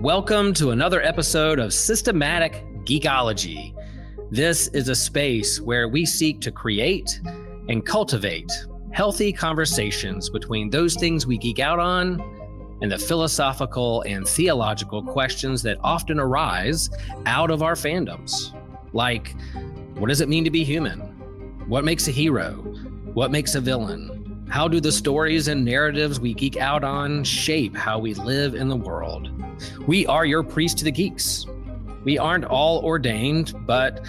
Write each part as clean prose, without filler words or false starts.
Welcome to another episode of Systematic Geekology. This is a space where we seek to create and cultivate healthy conversations between those things we geek out on and the philosophical and theological questions that often arise out of our fandoms. Like, what does it mean to be human? What makes a hero? What makes a villain? How do the stories and narratives we geek out on shape how we live in the world? We are your priest to the geeks. We aren't all ordained, but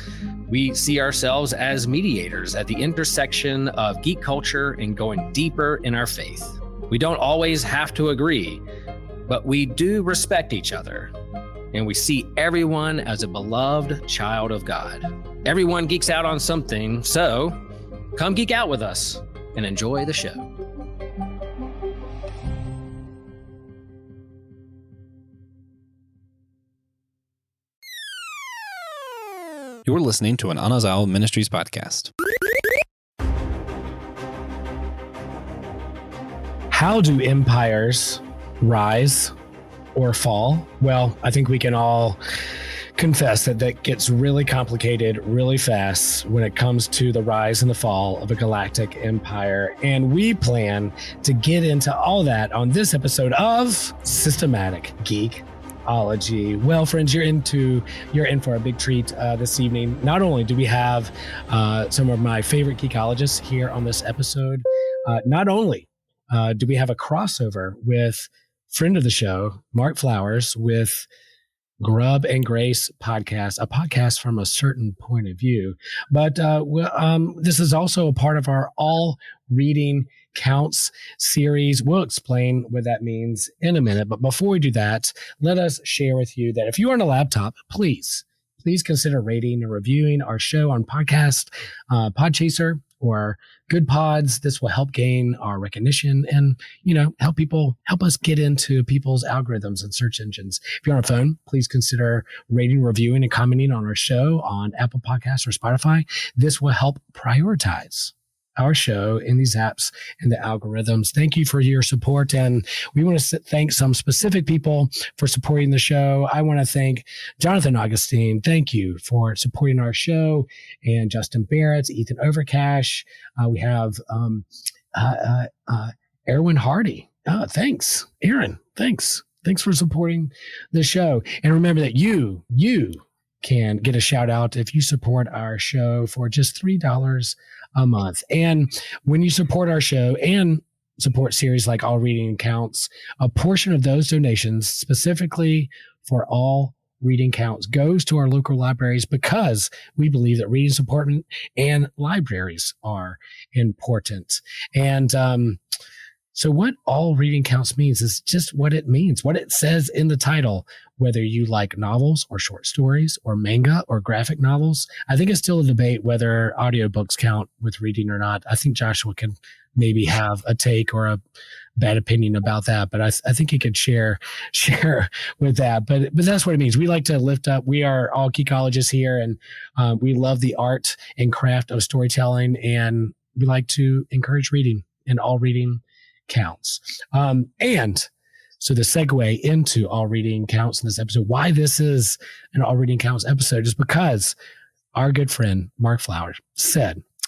we see ourselves as mediators at the intersection of geek culture and going deeper in our faith. We don't always have to agree, but we do respect each other, and we see everyone as a beloved child of God. Everyone geeks out on something, so come geek out with us and enjoy the show. You're listening to an Anazal Ministries podcast. How do empires rise or fall? Well, I think we can all confess that gets really complicated really fast when it comes to the rise and the fall of a galactic empire. And we plan to get into all that on this episode of Systematic Geekology. Well, friends, you're in for a big treat this evening. Not only do we have some of my favorite geekologists here on this episode, not only do we have a crossover with friend of the show, Mark Flowers, with Grub and Grace podcast, a podcast from a certain point of view. But this is also a part of our All Reading Counts series. We'll explain what that means in a minute. But before we do that, let us share with you that if you are on a laptop, please consider rating and reviewing our show on podcast, Podchaser, or Good Pods. This will help gain our recognition and, help us get into people's algorithms and search engines. If you're on a phone, please consider rating, reviewing, and commenting on our show on Apple Podcasts or Spotify. This will help prioritize our show in these apps and the algorithms. Thank you for your support. And we want to thank some specific people for supporting the show. I want to thank Jonathan Augustine. Thank you for supporting our show. And Justin Barrett, Ethan Overcash. We have Erwin Hardy. Thanks. Aaron, thanks. Thanks for supporting the show. And remember that you can get a shout out if you support our show for just $3 a month. And when you support our show and support series like All Reading Counts, a portion of those donations specifically for All Reading Counts goes to our local libraries, because we believe that reading is important and libraries are important. And so what All Reading Counts means is just what it means, what it says in the title. Whether you like novels or short stories or manga or graphic novels, I think it's still a debate whether audiobooks count with reading or not. I think Joshua can maybe have a take or a bad opinion about that, but I think he could share with that. But that's what it means. We like to lift up. We are all geekologists here, and we love the art and craft of storytelling, and we like to encourage reading, and all reading counts. And so the segue into All Reading Counts in this episode, why this is an All Reading Counts episode, is because our good friend Mark Flowers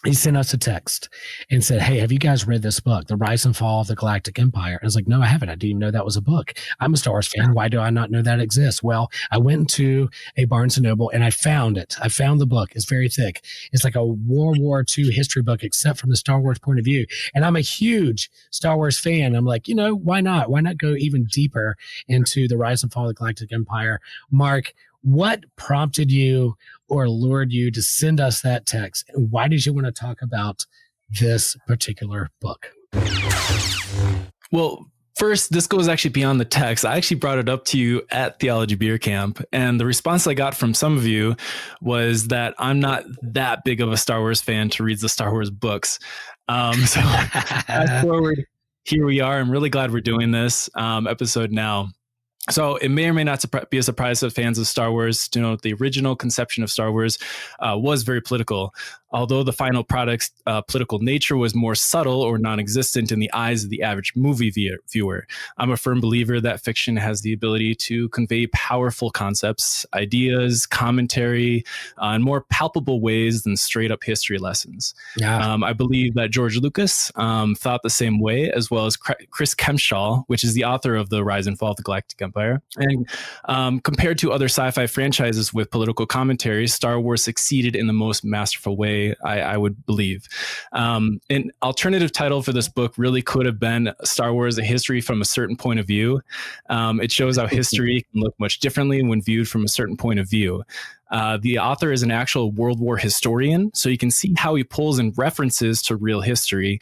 he sent us a text and said, "Hey, have you guys read this book, The Rise and Fall of the Galactic Empire?" And I was like, "No, I haven't. I didn't even know that was a book. I'm a Star Wars fan. Why do I not know that exists?" Well, I went to a Barnes & Noble and I found it. I found the book. It's very thick. It's like a World War II history book, except from the Star Wars point of view. And I'm a huge Star Wars fan. I'm like, why not? Why not go even deeper into The Rise and Fall of the Galactic Empire? Mark, what prompted you or lured you to send us that text? And why did you want to talk about this particular book? Well, first, this goes actually beyond the text. I actually brought it up to you at Theology Beer Camp, and the response I got from some of you was that I'm not that big of a Star Wars fan to read the Star Wars books. So fast forward, here we are. I'm really glad we're doing this episode now. So it may or may not be a surprise to fans of Star Wars to know the original conception of Star Wars was very political. Although the final product's political nature was more subtle or non-existent in the eyes of the average movie viewer, I'm a firm believer that fiction has the ability to convey powerful concepts, ideas, commentary in more palpable ways than straight up history lessons. Yeah. I believe that George Lucas thought the same way, as well as Chris Kempshall, which is the author of The Rise and Fall of the Galactic Empire. And compared to other sci-fi franchises with political commentaries, Star Wars succeeded in the most masterful way, I would believe. An alternative title for this book really could have been Star Wars: A History from a Certain Point of View. It shows how history can look much differently when viewed from a certain point of view. The author is an actual World War historian, so you can see how he pulls in references to real history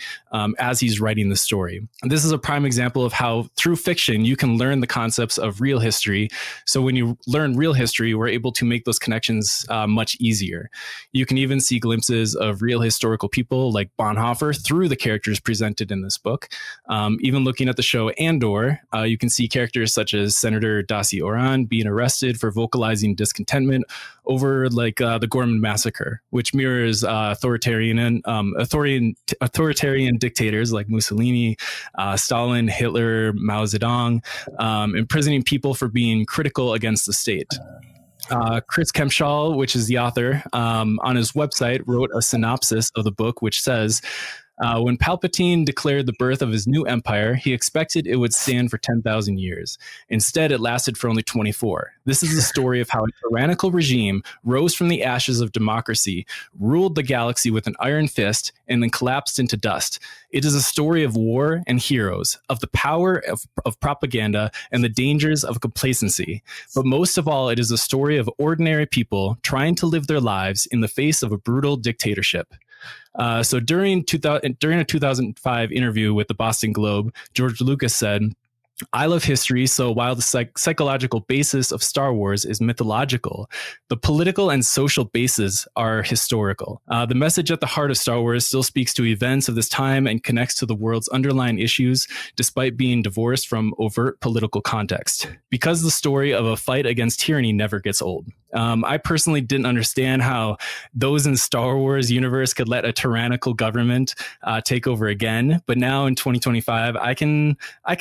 as he's writing the story. And this is a prime example of how, through fiction, you can learn the concepts of real history. So when you learn real history, we're able to make those connections much easier. You can even see glimpses of real historical people like Bonhoeffer through the characters presented in this book. Even looking at the show Andor, you can see characters such as Senator Dasi Oran being arrested for vocalizing discontentment over the Gorman massacre, which mirrors authoritarian dictators like Mussolini, Stalin, Hitler, Mao Zedong, imprisoning people for being critical against the state. Chris Kempshall, which is the author, on his website wrote a synopsis of the book, which says, when Palpatine declared the birth of his new empire, he expected it would stand for 10,000 years. Instead, it lasted for only 24. This is the story of how a tyrannical regime rose from the ashes of democracy, ruled the galaxy with an iron fist, and then collapsed into dust. It is a story of war and heroes, of the power of propaganda and the dangers of complacency. But most of all, it is a story of ordinary people trying to live their lives in the face of a brutal dictatorship. So during a 2005 interview with the Boston Globe, George Lucas said, "I love history, so while the psychological basis of Star Wars is mythological, the political and social bases are historical. The message at the heart of Star Wars still speaks to events of this time and connects to the world's underlying issues, despite being divorced from overt political context. Because the story of a fight against tyranny never gets old." I personally didn't understand how those in Star Wars universe could let a tyrannical government take over again, but now in 2025, I can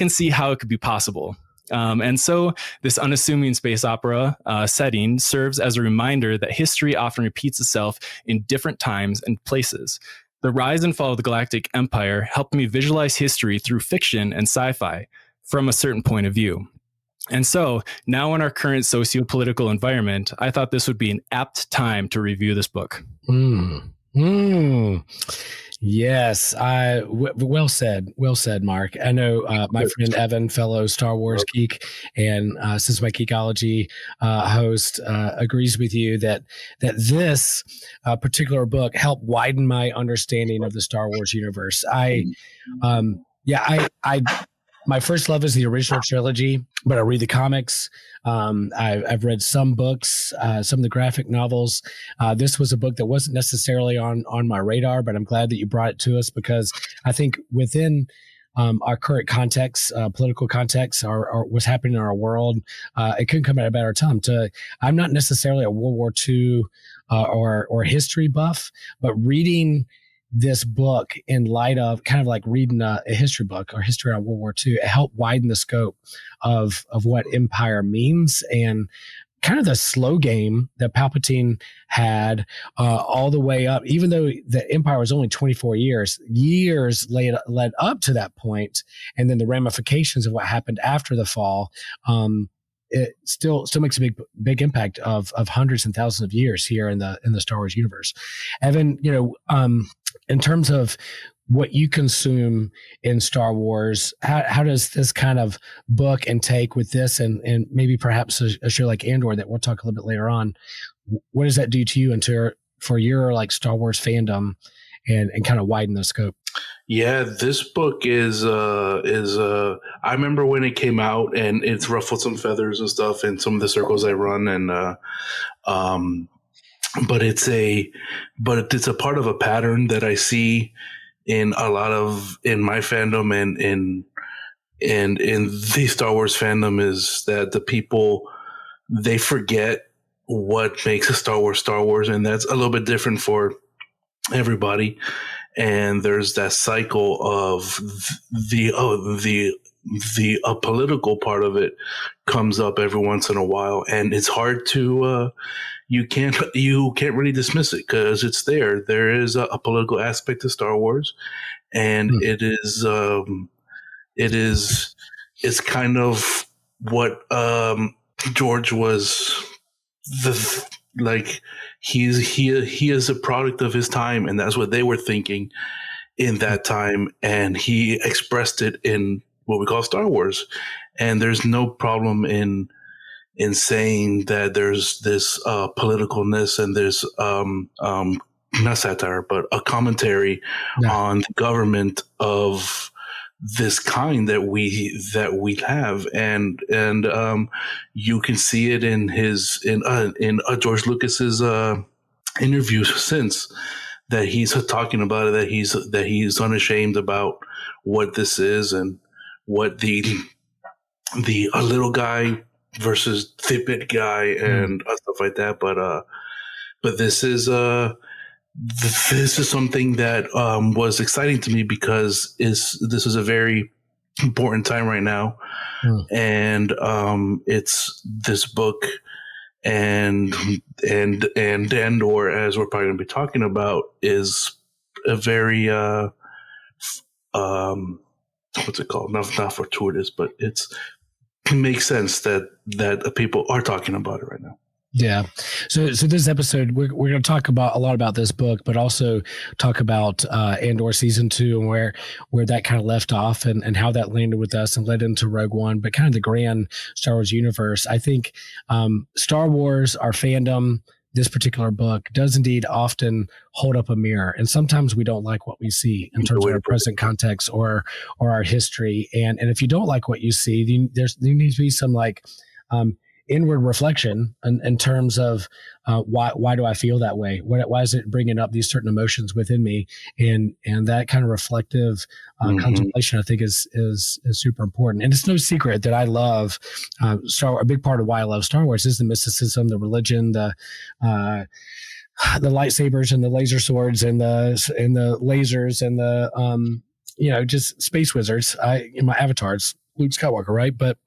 see how it could be possible. And so this unassuming space opera setting serves as a reminder that history often repeats itself in different times and places. The Rise and Fall of the Galactic Empire helped me visualize history through fiction and sci-fi from a certain point of view. And so now in our current socio-political environment, I thought this would be an apt time to review this book. Yes, well said, Mark. I know my friend Evan, fellow Star Wars geek and Systematic Geekology host, agrees with you that this particular book helped widen my understanding of the Star Wars universe. My first love is the original trilogy, but I read the comics. I've read some books, some of the graphic novels. This was a book that wasn't necessarily on my radar, but I'm glad that you brought it to us, because I think within our current context, political context, or what's happening in our world, it couldn't come at a better time. I'm not necessarily a World War II or history buff, but reading this book in light of kind of like reading a history book or history on World War II, it helped widen the scope of what empire means, and kind of the slow game that Palpatine had all the way up, even though the empire was only 24 years led up to that point, and then the ramifications of what happened after the fall. It still makes a big impact of hundreds and thousands of years here in the Star Wars universe. Evan, in terms of what you consume in Star Wars, how does this kind of book and take with this, and maybe perhaps a show like Andor that we'll talk a little bit later on, what does that do to you and for your like Star Wars fandom and kind of widen the scope? Yeah, this book is I remember when it came out, and it's ruffled some feathers and stuff in some of the circles I run, and but it's a part of a pattern that I see in my fandom and in the Star Wars fandom, is that the people, they forget what makes a Star Wars, and that's a little bit different for everybody. And there's that cycle of the political part of it comes up every once in a while, and it's hard to you can't really dismiss it because it's there. There is a political aspect to Star Wars, and it's kind of what George was he is a product of his time, and that's what they were thinking in that time, and he expressed it in what we call Star Wars. And there's no problem in saying that there's this politicalness, and there's not satire, but a commentary on the government of this kind that we have, and you can see it in George Lucas's interviews since, that he's talking about it, that he's unashamed about what this is, and what the a little guy versus the big guy and stuff like that. But this is something that was exciting to me, because this is a very important time right now. And it's this book and Andor, as we're probably going to be talking about, is a very what's it called? Not fortuitous, but it makes sense that people are talking about it right now. Yeah. So this episode, we're going to talk about a lot about this book, but also talk about Andor season 2 and where that kind of left off, and how that landed with us and led into Rogue One, but kind of the grand Star Wars universe. I think Star Wars, our fandom, this particular book does indeed often hold up a mirror, and sometimes we don't like what we see in terms of our present context or our history. And if you don't like what you see, there needs to be some inward reflection in terms of why do I feel that way? Why is it bringing up these certain emotions within me? And that kind of reflective contemplation, I think, is super important. And it's no secret that I love Star Wars. A big part of why I love Star Wars is the mysticism, the religion, the lightsabers and the laser swords and the lasers and the just space wizards. In my avatars, Luke Skywalker, right? But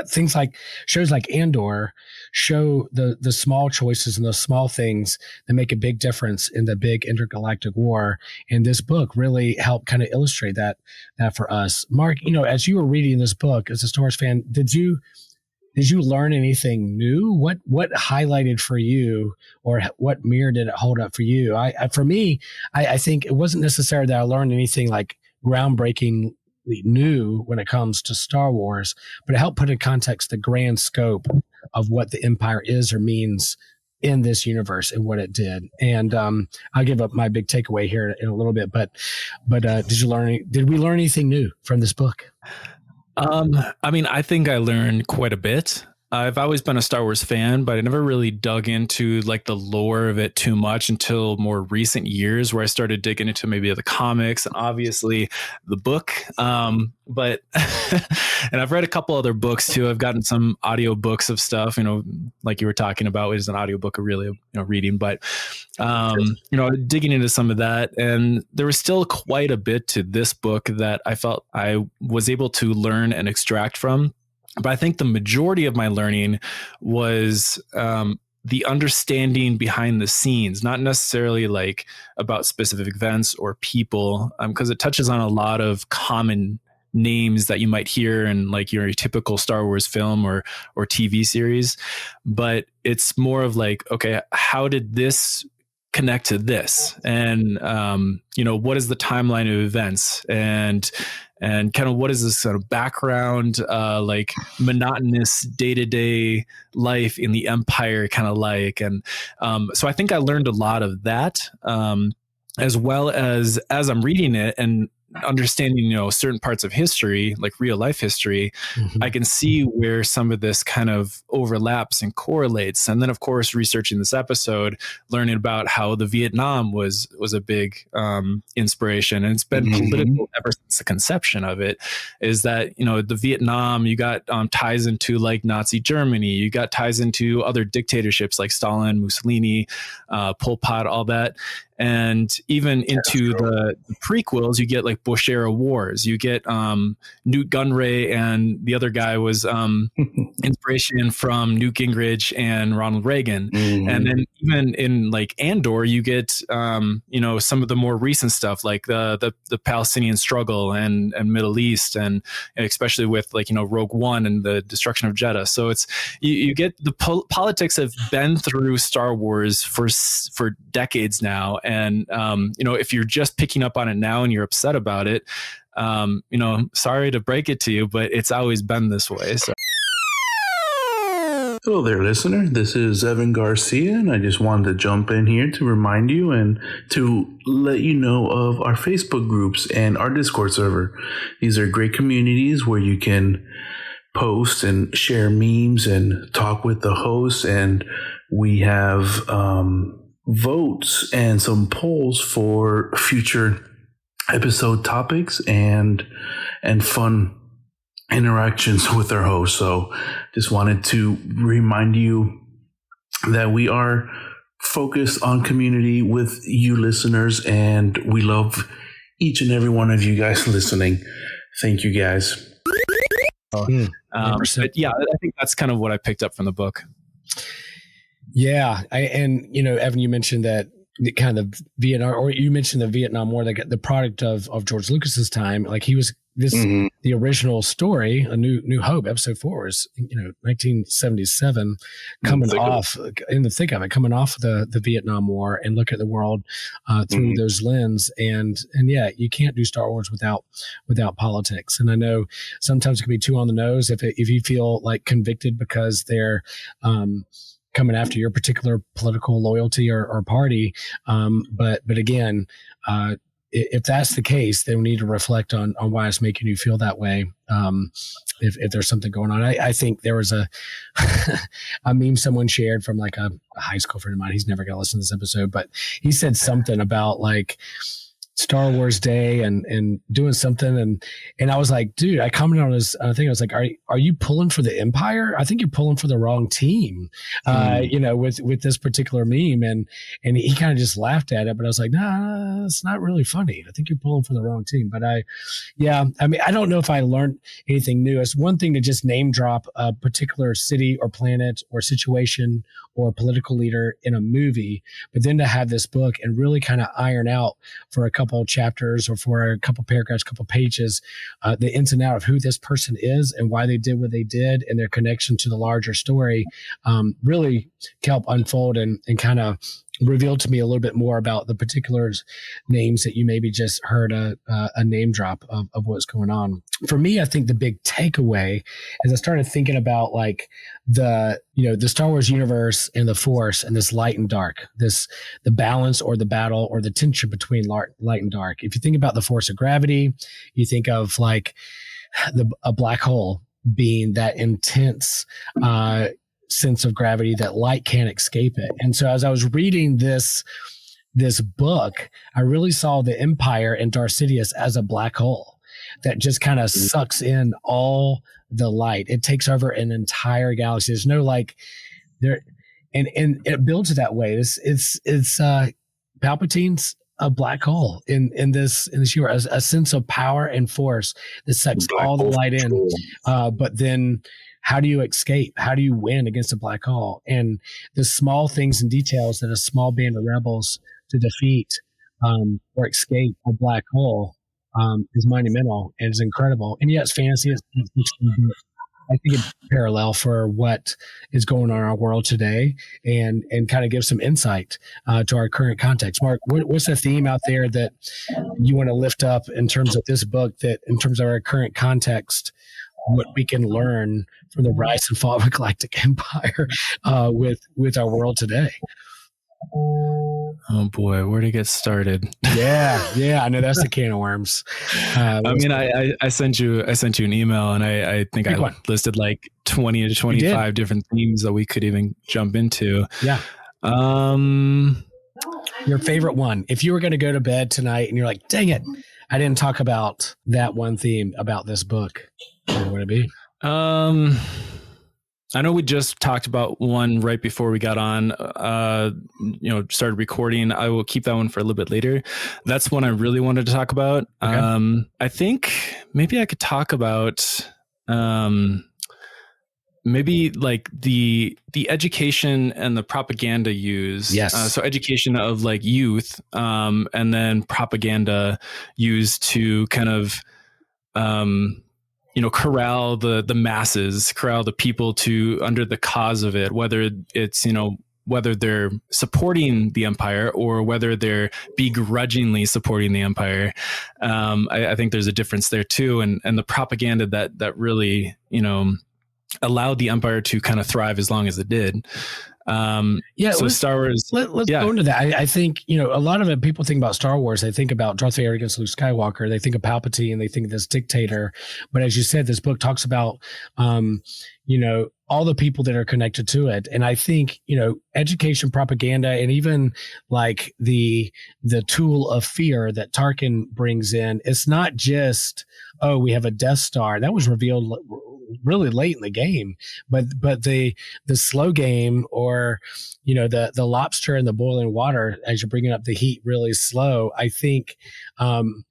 things like shows like Andor show the small choices and the small things that make a big difference in the big intergalactic war. And this book really helped kind of illustrate that for us. Mark, as you were reading this book as a Star Wars fan, did you learn anything new? What highlighted for you, or what mirror did it hold up for you? For me, I think it wasn't necessarily that I learned anything like groundbreaking new when it comes to Star Wars, but it helped put in context the grand scope of what the Empire is or means in this universe and what it did. And I'll give up my big takeaway here in a little bit, but did we learn anything new from this book? I think I learned quite a bit. I've always been a Star Wars fan, but I never really dug into the lore of it too much until more recent years, where I started digging into maybe the comics and obviously the book. But and I've read a couple other books too. I've gotten some audio books of stuff, like you were talking about, is an audiobook of really reading, but digging into some of that. And there was still quite a bit to this book that I felt I was able to learn and extract from. But I think the majority of my learning was the understanding behind the scenes, not necessarily about specific events or people, because it touches on a lot of common names that you might hear in your typical Star Wars film or TV series. But it's more of okay, how did this connect to this? And, what is the timeline of events? And kind of what is this sort of background, monotonous day-to-day life in the Empire kind of like? And so I think I learned a lot of that, as well as I'm reading it and understanding, certain parts of history, like real life history, I can see where some of this kind of overlaps and correlates. And then, of course, researching this episode, learning about how the Vietnam was a big inspiration, and it's been political ever since the conception of it. Is that the Vietnam, you got ties into Nazi Germany, you got ties into other dictatorships like Stalin, Mussolini, Pol Pot, all that. And even into the prequels, you get like Bush era wars. You get Newt Gunray, and the other guy was inspiration from Newt Gingrich and Ronald Reagan. And then even in like Andor, you get some of the more recent stuff like the Palestinian struggle and Middle East, and especially with like Rogue One and the destruction of Jeddah. So it's you get the politics have been through Star Wars for decades now, and if you're just picking up on it now and you're upset about it, sorry to break it to you, but it's always been this way. So. Hello there, listener. This is Evan Garcia, and I just wanted to jump in here to remind you and to let you know of our Facebook groups and our Discord server. These are great communities where you can post and share memes and talk with the hosts, and we have votes and some polls for future episode topics and fun interactions with our host. So just wanted to remind you that we are focused on community with you listeners, and we love each and every one of you guys listening. Thank you guys. But yeah, I think that's kind of what I picked up from the book. Yeah. Evan, you mentioned that the kind of Vietnam, or you mentioned the Vietnam War, the product of George Lucas's time. Like he was the original story, A New Hope, episode 4 was 1977, coming off in the thick of it, coming off the Vietnam War, and look at the world through those lens. And yeah, you can't do Star Wars without politics. And I know sometimes it can be too on the nose if you feel like convicted because they're coming after your particular political loyalty or party. But again, if that's the case, then we need to reflect on why it's making you feel that way. If there's something going on, I think there was a meme someone shared from like a high school friend of mine. He's never going to listen to this episode, but he said something about like Star Wars Day and doing something. And I was like, dude, I commented on his thing. I was like, are you pulling for the Empire? I think you're pulling for the wrong team, with this particular meme. And he kind of just laughed at it, but I was like, nah, it's not really funny. I think you're pulling for the wrong team. But I don't know if I learned anything new. It's one thing to just name drop a particular city or planet or situation or political leader in a movie, but then to have this book and really kind of iron out for a couple chapters or for a couple paragraphs, couple pages, the ins and out of who this person is and why they did what they did and their connection to the larger story, really help unfold and kind of revealed to me a little bit more about the particulars names that you maybe just heard a name drop of what's going on. For me, I think the big takeaway is I started thinking about like the Star Wars universe and the Force and this light and dark, the balance or the battle or the tension between light and dark. If you think about the force of gravity, you think of like a black hole being that intense sense of gravity that light can't escape it. And so as I was reading this book, I really saw the Empire and Darth Sidious as a black hole that just kind of sucks in all the light. It takes over an entire galaxy. There's no like there, and it builds that way. It's Palpatine's a black hole in this universe, a sense of power and force that sucks all the light in. But then how do you escape? How do you win against a black hole? And the small things and details that a small band of rebels to defeat or escape a black hole is monumental and is incredible. And yet it's fantasy. I think it's parallel for what is going on in our world today and kind of give some insight to our current context. Mark, what's the theme out there that you want to lift up in terms of this book, that in terms of our current context, what we can learn from the rise and fall of the Galactic Empire with our world today? Oh boy, where to get started? Yeah, I know that's the can of worms. I sent you an email, and I think I listed like 20 to 25 different themes that we could even jump into. Yeah. Your favorite one, if you were going to go to bed tonight and you're like, dang it, I didn't talk about that one theme about this book, what would it be? I know we just talked about one right before we got on, started recording. I will keep that one for a little bit later. That's one I really wanted to talk about. Okay. I think maybe I could talk about, maybe like the education and the propaganda used. Yes. So education of like youth, and then propaganda used to kind of, corral the masses, corral the people to under the cause of it, whether it's, whether they're supporting the empire or whether they're begrudgingly supporting the empire. I think there's a difference there too. And the propaganda that really, allowed the empire to kind of thrive as long as it did. So Star Wars. Let's go into that. I think, a lot of it, people think about Star Wars, they think about Darth Vader against Luke Skywalker, they think of Palpatine, they think of this dictator. But as you said, this book talks about, all the people that are connected to it. And I think, education, propaganda, and even like the tool of fear that Tarkin brings in, it's not just, oh, we have a Death Star. That was revealed really late in the game, but the slow game, or the lobster in the boiling water as you're bringing up the heat really slow, I think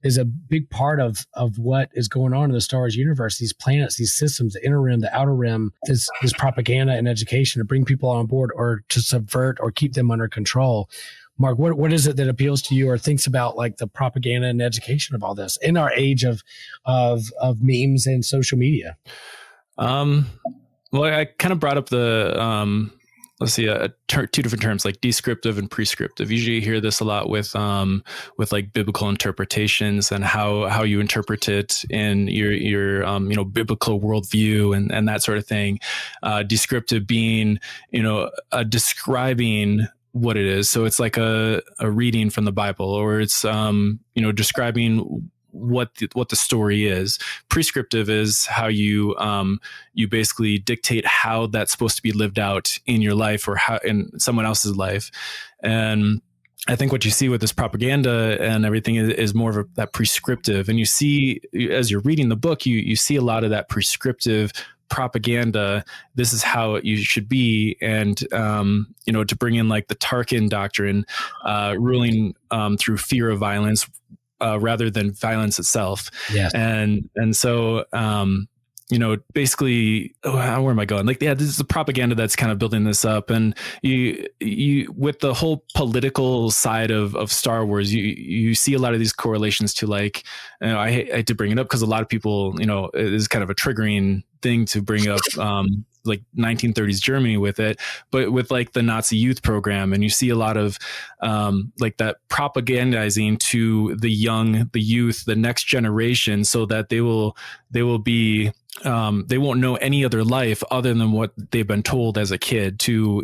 is a big part of what is going on in the Star Wars universe. These planets, these systems, the inner rim, the outer rim, this propaganda and education to bring people on board or to subvert or keep them under control. Mark, what is it that appeals to you or thinks about like the propaganda and education of all this in our age of memes and social media? Well, I kind of brought up the, two different terms like descriptive and prescriptive. Usually you hear this a lot with like biblical interpretations and how you interpret it in your biblical worldview and that sort of thing. Descriptive being, describing what it is. So it's like a reading from the Bible, or it's, describing what the story is. Prescriptive is how you basically dictate how that's supposed to be lived out in your life or how in someone else's life. And I think what you see with this propaganda and everything is more of that prescriptive. And you see, as you're reading the book, you see a lot of that prescriptive propaganda. This is how you should be. And, to bring in like the Tarkin doctrine, ruling through fear of violence, rather than violence itself. Yes. And so, basically, where am I going? Like, yeah, this is the propaganda that's kind of building this up. And you with the whole political side of Star Wars, you see a lot of these correlations to like, I hate to bring it up because a lot of people, it is kind of a triggering thing to bring up, like 1930s Germany with it, but with like the Nazi youth program. And you see a lot of like that propagandizing to the youth, the next generation, so that they will be, they won't know any other life other than what they've been told as a kid to,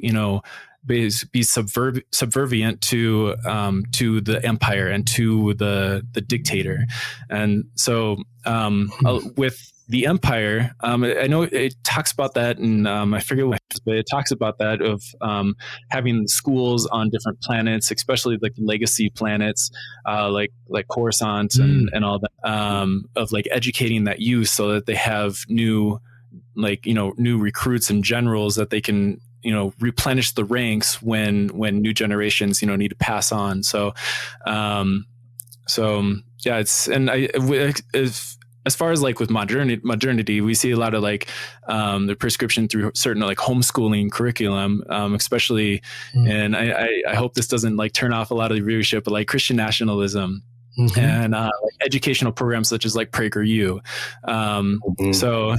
be subservient to the empire and to the dictator. And so with the empire, I know it talks about that, and I forget what, but it talks about that of having schools on different planets, especially like legacy planets, like Coruscant and all that, of like educating that youth so that they have new recruits and generals that they can replenish the ranks when new generations need to pass on. So yeah, it's, and as far as like with modernity, we see a lot of like the prescription through certain like homeschooling curriculum, especially, and I hope this doesn't like turn off a lot of the viewership, but like Christian nationalism and like educational programs such as like PragerU. So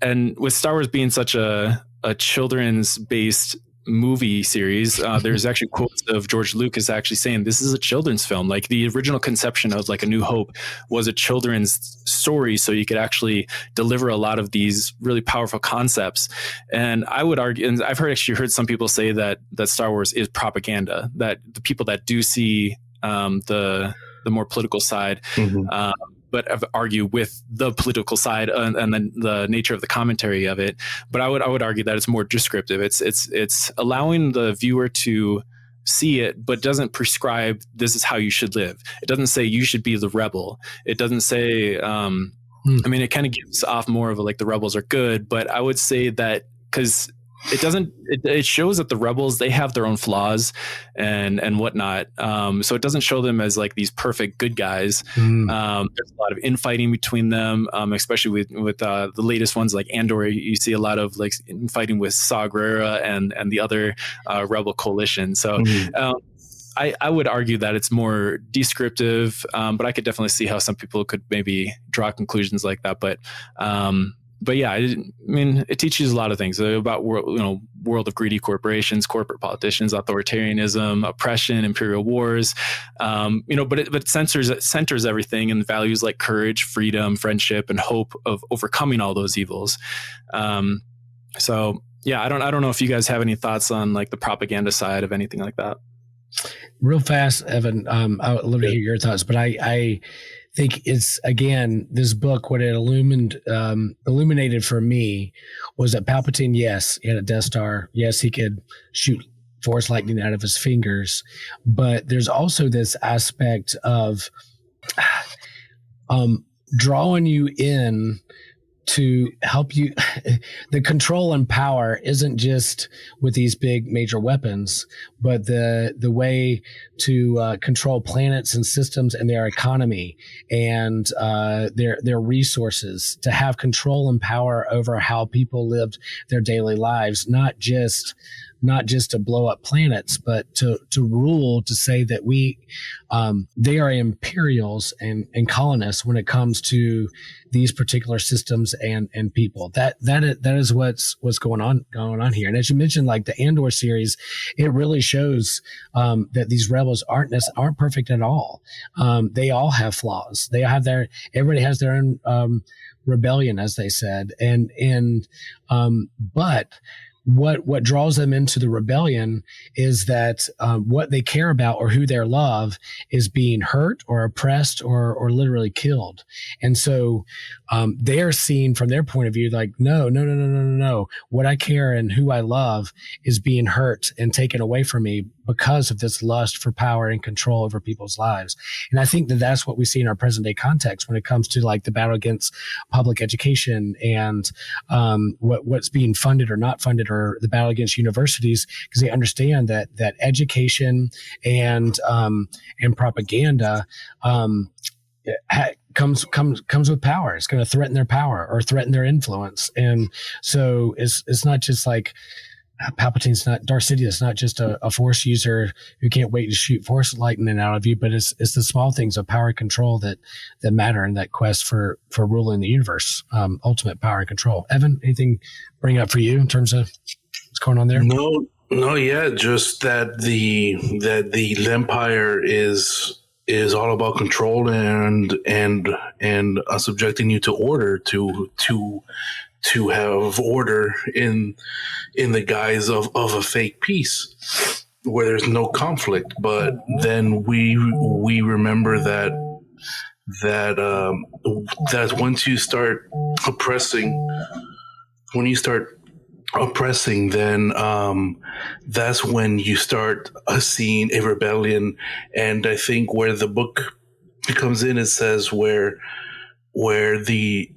and with Star Wars being such a children's based movie series, there's actually quotes of George Lucas actually saying this is a children's film. Like the original conception of like A New Hope was a children's story, so you could actually deliver a lot of these really powerful concepts. And I would argue, and I've heard some people say that Star Wars is propaganda, that the people that do see the more political side, but argue with the political side and then the nature of the commentary of it. But I would argue that it's more descriptive. It's allowing the viewer to see it, but doesn't prescribe this is how you should live. It doesn't say you should be the rebel. It doesn't say I mean, it kind of gives off more of like the rebels are good, but I would say that because it shows that the rebels, they have their own flaws and whatnot. So it doesn't show them as like these perfect good guys. There's a lot of infighting between them, especially with the latest ones like Andor. You see a lot of like infighting with Saw Gerrera and the other rebel coalition. So I would argue that it's more descriptive, but I could definitely see how some people could maybe draw conclusions like that. But yeah, I mean, it teaches a lot of things about world of greedy corporations, corporate politicians, authoritarianism, oppression, imperial wars. But it centers everything in values like courage, freedom, friendship, and hope of overcoming all those evils. So yeah, I don't know if you guys have any thoughts on like the propaganda side of anything like that. Real fast, Evan. I would love to hear your thoughts, but I think it's, again, this book, what it illuminated for me was that Palpatine, yes, he had a Death Star. Yes, he could shoot force lightning out of his fingers, but there's also this aspect of drawing you in to help you. The control and power isn't just with these big major weapons, but the way to control planets and systems and their economy and their resources, to have control and power over how people lived their daily lives, not just to blow up planets, but to rule, to say that they are imperials and colonists when it comes to these particular systems and people. That is what's going on here. And as you mentioned, like the Andor series, it really shows that these rebels aren't perfect at all. They all have flaws. Everybody has their own rebellion, as they said, but what draws them into the rebellion is that what they care about or who they love is being hurt or oppressed or literally killed. And so they're seen from their point of view like, no. What I care and who I love is being hurt and taken away from me because of this lust for power and control over people's lives. And I think that that's what we see in our present day context when it comes to like the battle against public education and what's being funded or not funded, or the battle against universities, because they understand that education and propaganda comes with power. It's going to threaten their power or threaten their influence. And so it's not just like Darth Sidious, not just a force user who can't wait to shoot force lightning out of you, but it's the small things of power and control that matter in that quest for ruling the universe, ultimate power and control. Evan, anything bring up for you in terms of what's going on there? No, yeah, just that the Empire is all about control and subjecting you to order, to have order in the guise of a fake peace where there's no conflict. But then we remember that once you start oppressing, then that's when you start seeing a rebellion. And I think where the book comes in, it says where the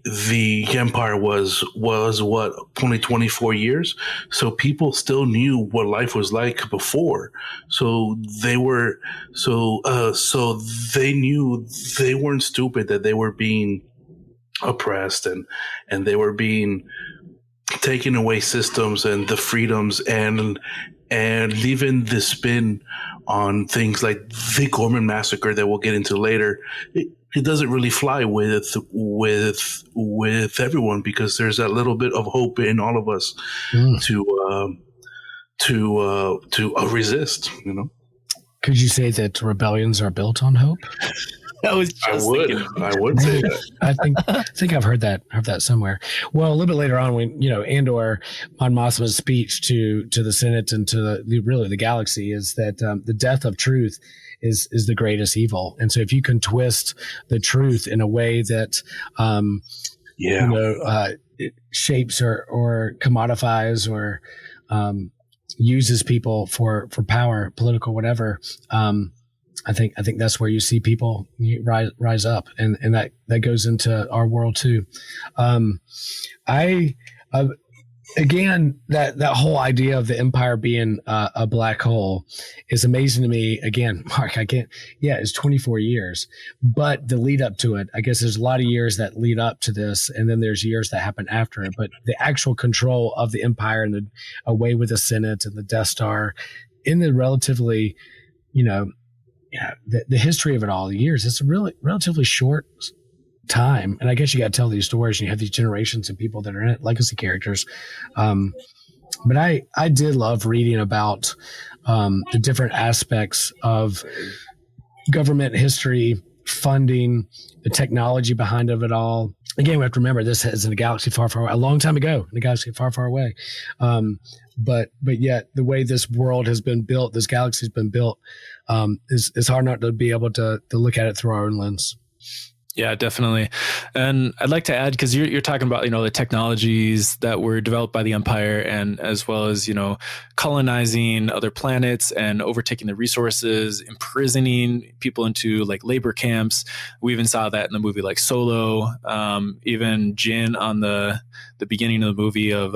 empire was what, 24 years. So people still knew what life was like before. So they knew they weren't stupid, that they were being oppressed and they were being taking away systems and the freedoms and leaving the spin on things like the Gorman massacre that we'll get into later. It doesn't really fly with everyone, because there's that little bit of hope in all of us to resist. Could you say that rebellions are built on hope? I would say that. I think I've heard that somewhere. Well, a little bit later on, when Andor, Mon Mothma's speech to the Senate and to the galaxy is that the death of truth is the greatest evil. And so if you can twist the truth in a way that it shapes or commodifies or uses people for power, political, whatever, I think that's where you see people rise up, and that goes into our world too. I Again, that whole idea of the empire being a black hole is amazing to me. Again, Mark, I can't. Yeah, it's 24 years, but the lead up to it, I guess there's a lot of years that lead up to this, and then there's years that happen after it. But the actual control of the empire and the away with the Senate and the Death Star in the relatively, the history of it all, the years, it's a really relatively short time. And I guess you got to tell these stories, and you have these generations of people that are in it, legacy characters. But I did love reading about the different aspects of government history, funding, the technology behind of it all. Again, we have to remember this is in a galaxy far, far away, a long time ago, in a galaxy far, far away. But yet the way this world has been built, this galaxy has been built, is hard not to be able to look at it through our own lens. Yeah, definitely. And I'd like to add, because you're talking about, the technologies that were developed by the Empire, and as well as, colonizing other planets and overtaking the resources, imprisoning people into like labor camps. We even saw that in the movie like Solo, even Jin on the beginning of the movie of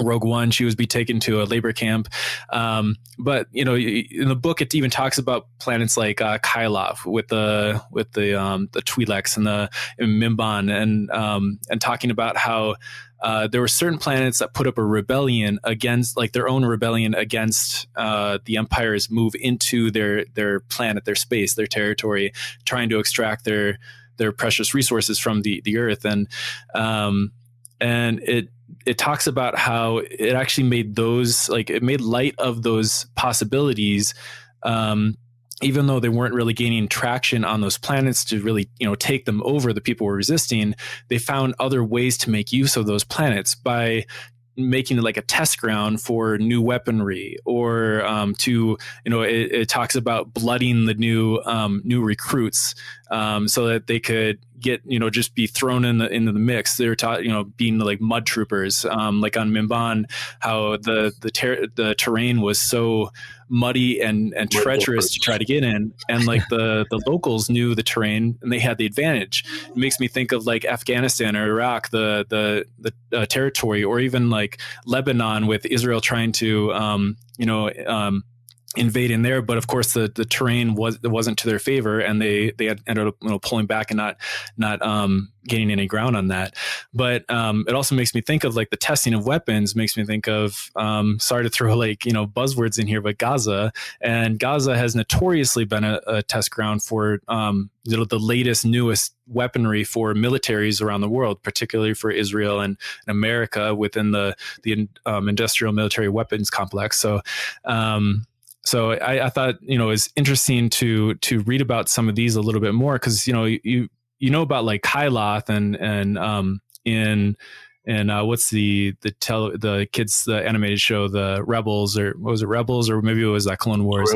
Rogue One, she was be taken to a labor camp. But in the book, it even talks about planets like Kylov with the Twi'leks and the Mimban, and talking about how there were certain planets that put up a rebellion against, like their own rebellion against the Empire's move into their planet, their space, their territory, trying to extract their precious resources from the Earth, and it talks about how it actually made those, like it made light of those possibilities, even though they weren't really gaining traction on those planets to really, take them over. The people were resisting. They found other ways to make use of those planets by making it like a test ground for new weaponry, or it talks about blooding the new recruits, so that they could get, just be thrown into the mix. They were taught, being like mud troopers, like on Mimban, how the terrain was so muddy and treacherous to try to get in, and like the locals knew the terrain and they had the advantage. It makes me think of like Afghanistan or Iraq, the territory, or even like Lebanon with Israel trying to invade in there, but of course the terrain wasn't to their favor, and they had ended up pulling back and not gaining any ground on that. But it also makes me think of like the testing of weapons. Makes me think of sorry to throw like buzzwords in here, but Gaza has notoriously been a test ground for the latest, newest weaponry for militaries around the world, particularly for Israel and America within the industrial military weapons complex. So I thought, it was interesting to read about some of these a little bit more, because, you about like Kyloth and what's the kids, the animated show, the Rebels, or what was it, Rebels, or maybe it was Clone Wars.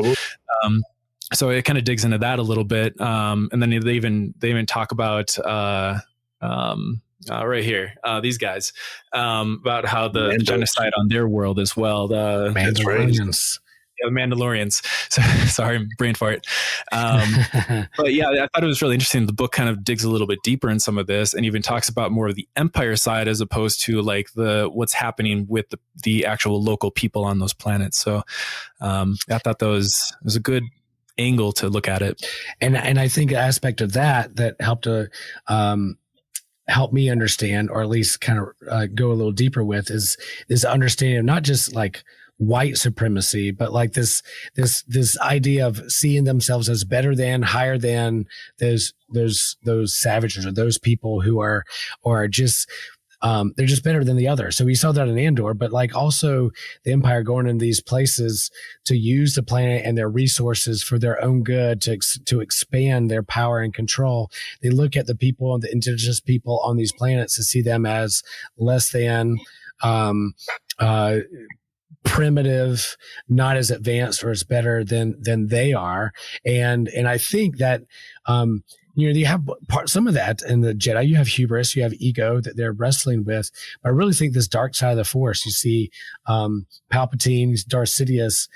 So it kind of digs into that a little bit. And then they even talk about right here, these guys, about how the genocide on their world as well. The Mandalorians. The Mandalorians. So, sorry, brain fart. But yeah, I thought it was really interesting. The book kind of digs a little bit deeper in some of this, and even talks about more of the Empire side as opposed to like what's happening with the actual local people on those planets. So I thought that was a good angle to look at it. And I think an aspect of that helped to help me understand, or at least kind of go a little deeper with, is understanding of not just like white supremacy, but like this idea of seeing themselves as better than, higher than those savages, or those people who are just they're just better than the other. So we saw that in Andor, but like also the Empire going in these places to use the planet and their resources for their own good, to expand their power and control. They look at the people, the indigenous people on these planets, to see them as less than, primitive, not as advanced or as better than they are. And I think that you have some of that in the Jedi. You have hubris, you have ego that they're wrestling with. But I really think this dark side of the Force, you see Palpatine, Darth Sidious,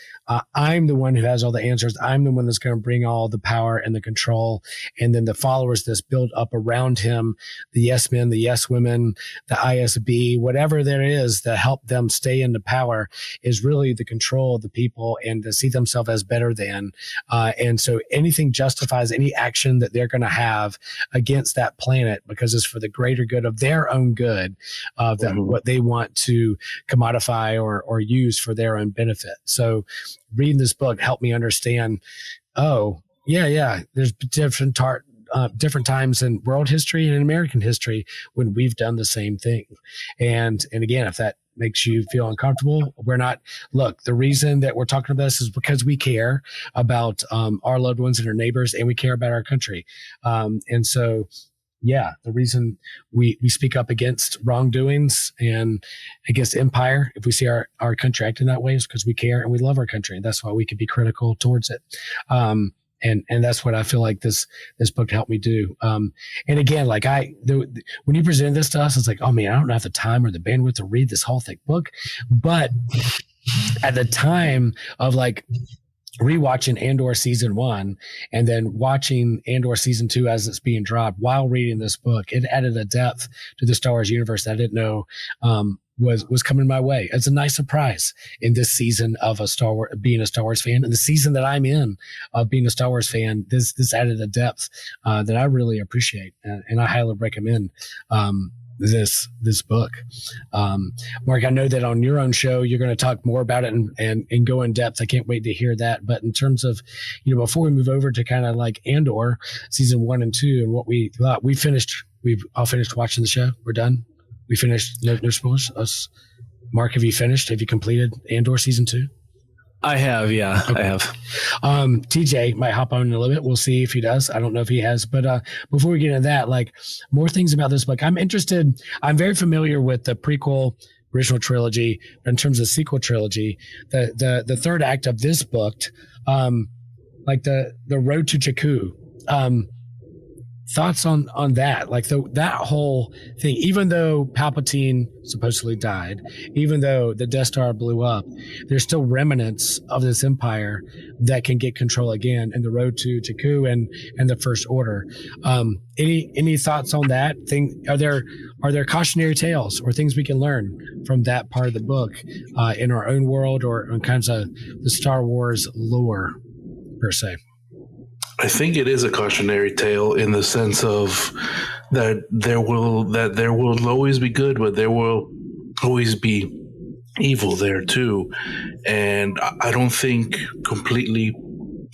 I'm the one who has all the answers. I'm the one that's going to bring all the power and the control. And then the followers that's built up around him, the yes men, the yes women, the ISB, whatever there is to help them stay in the power is really the control of the people and to see themselves as better than. And so anything justifies any action that they're going to have against that planet because it's for the greater good of their own good, what they want to commodify or use for their own benefit. So reading this book helped me understand, there's different times in world history and in American history when we've done the same thing. And again, if that makes you feel uncomfortable, the reason that we're talking about this is because we care about our loved ones and our neighbors, and we care about our country. The reason we speak up against wrongdoings and against empire, if we see our country acting that way, is because we care and we love our country. And that's why we can be critical towards it. And that's what I feel like this book helped me do. And again, when you presented this to us, it's like, oh man, I don't have the time or the bandwidth to read this whole thick book. But at the time of rewatching Andor season 1 and then watching Andor season 2 as it's being dropped while reading this book, it added a depth to the Star Wars universe that I didn't know was coming my way. It's a nice surprise in this season of being a Star Wars fan, and the season that I'm in of being a Star Wars fan. This added a depth that I really appreciate, and I highly recommend this book. Mark, I know that on your own show you're going to talk more about it and go in depth. I can't wait to hear that. But in terms of, before we move over to kind of like Andor season 1 and 2 and what we thought, we've all finished watching the show. We're done. We finished. No spoilers. Mark, have you finished? Have you completed Andor season 2? I have, yeah, okay. I have. TJ might hop on in a little bit. We'll see if he does. I don't know if he has. But before we get into that, more things about this book. I'm interested. I'm very familiar with the prequel original trilogy, but in terms of sequel trilogy, the third act of this book, the road to Jakku. Thoughts on that, that whole thing, even though Palpatine supposedly died, even though the Death Star blew up, there's still remnants of this empire that can get control again in the road to Jakku and the First Order. Any thoughts on that thing? Are there cautionary tales or things we can learn from that part of the book in our own world or in kinds of the Star Wars lore per se? I think it is a cautionary tale in the sense of that there will always be good, but there will always be evil there too. And I don't think completely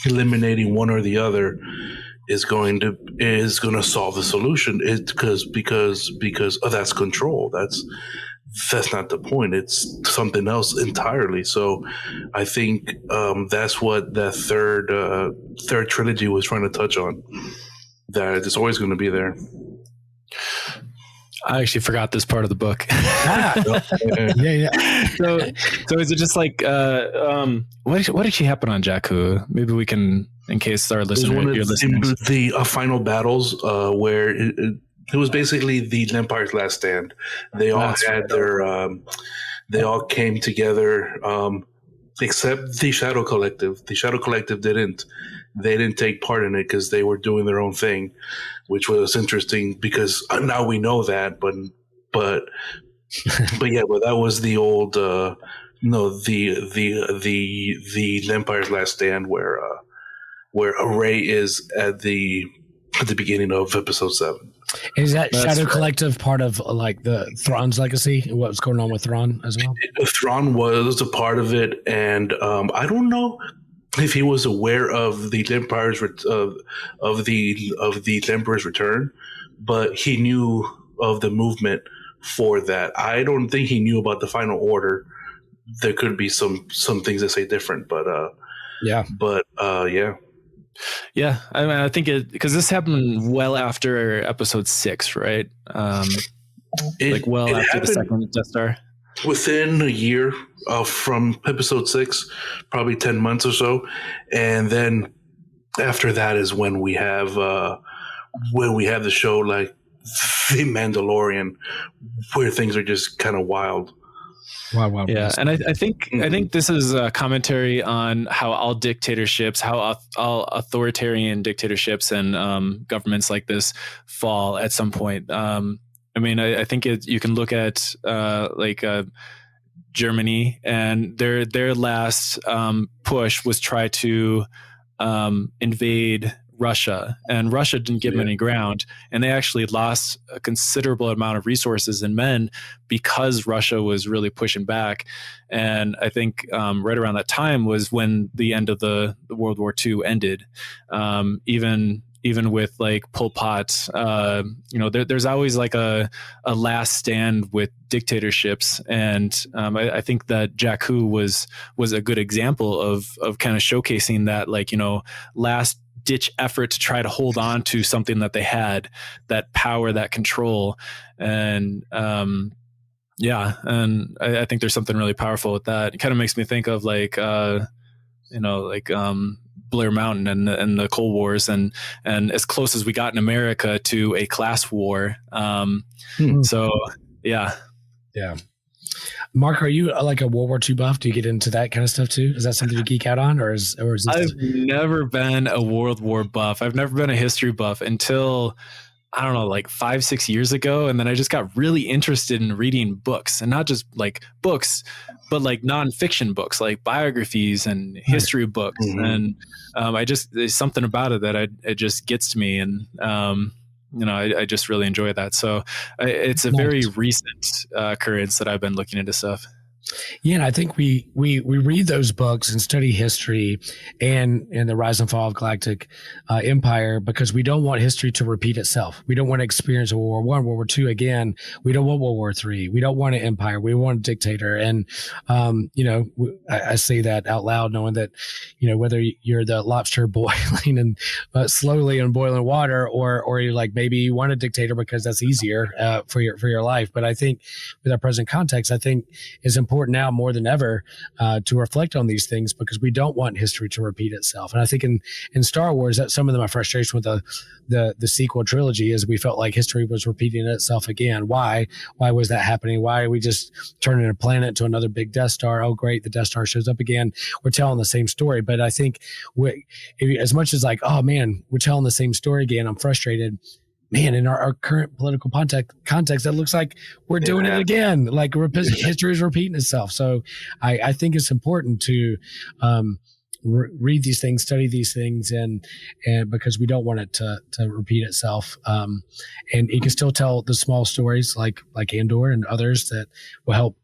eliminating one or the other is going to solve the solution. It's because that's control. That's not the point. It's something else entirely. So I think that's what that third trilogy was trying to touch on, that it's always going to be there. I actually forgot this part of the book. Yeah. So is it just what actually happened on Jakku? Maybe we can, in case our listeners, the final battles where it was basically the Empire's last stand. They all had they all came together, except the Shadow Collective. The Shadow Collective didn't take part in it because they were doing their own thing, which was interesting because now we know that. But that was the old the Empire's last stand where Rey is at the beginning of Episode 7. Is that Shadow Collective part of the Thrawn's legacy? What was going on with Thrawn as well? Thrawn was a part of it, and I don't know if he was aware of the Empire's of the Emperor's return, but he knew of the movement for that. I don't think he knew about the Final Order. There could be some things that say different, but yeah. Yeah, I mean, I think because this happened well after Episode 6, right? After the second Death Star. Within a year from Episode 6, probably 10 months or so, and then after that is when we have when we have the show like The Mandalorian, where things are just kind of wild. Wow. Yeah, and I think this is a commentary on how all dictatorships, how all authoritarian dictatorships and governments like this fall at some point. I mean, I think you can look at Germany, and their last push was try to invade Russia, and Russia didn't give them any ground, and they actually lost a considerable amount of resources and men because Russia was really pushing back. And I think right around that time was when the end of the World War II ended. Even with like Pol Pot, there's always like a last stand with dictatorships, and I think that Jakku was a good example of kind of showcasing that, like, last ditch effort to try to hold on to something that they had, that power, that control. And and I think there's something really powerful with that. It kind of makes me think of Blair Mountain and the Cold Wars, and as close as we got in America to a class war. So yeah. Mark, are you like a World War II buff? Do you get into that kind of stuff too? Is that something you geek out on, or is this? I've never been a World War buff. I've never been a history buff until, I don't know, like 5-6 years ago. And then I just got really interested in reading books, and not just like books, but like nonfiction books, like biographies and history books. And there's something about it that it just gets to me. And, I just really enjoy that. So it's a very recent occurrence that I've been looking into stuff. Yeah, and I think we read those books and study history and the rise and fall of Galactic Empire because we don't want history to repeat itself. We don't want to experience World War I, World War II again. We don't want World War III. We don't want an empire. We want a dictator. And I say that out loud, knowing that whether you're the lobster boiling and slowly in boiling water, or you're like, maybe you want a dictator because that's easier for your life. But I think with our present context, I think it's important now more than ever to reflect on these things because we don't want history to repeat itself. And I think in Star Wars, that's some of my frustration with the sequel trilogy is we felt like history was repeating itself again. Why was that happening? Why are we just turning a planet to another big Death Star? Oh, great, the Death Star shows up again. We're telling the same story. But I think as much as like, oh man, we're telling the same story again, I'm frustrated. Man, in our current political context, that looks like we're doing it again. Like history is repeating itself. So I think it's important to read these things, study these things, and because we don't want it to repeat itself. And you can still tell the small stories like Andor and others that will help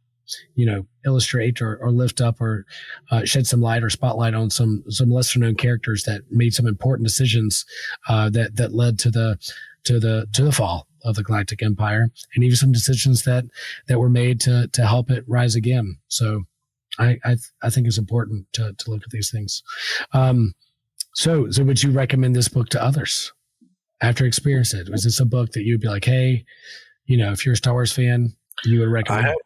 illustrate or lift up or shed some light or spotlight on some lesser known characters that made some important decisions that led to the fall of the Galactic Empire, and even some decisions that were made to help it rise again. So I think it's important to look at these things. So would you recommend this book to others after experiencing it? Was this a book that you'd be like, hey, if you're a Star Wars fan, you would recommend? I have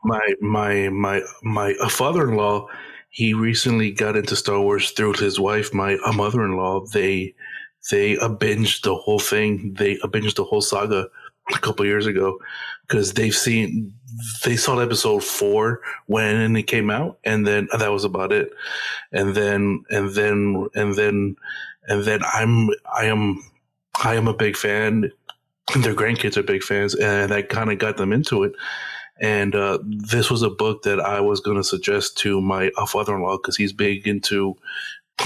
my father-in-law. He recently got into Star Wars through his wife, my mother-in-law. They binged the whole thing. They binged the whole saga a couple years ago because they saw episode 4 when it came out, and then that was about it. And then I am a big fan. Their grandkids are big fans, and I kind of got them into it. And this was a book that I was going to suggest to my father-in-law because he's big into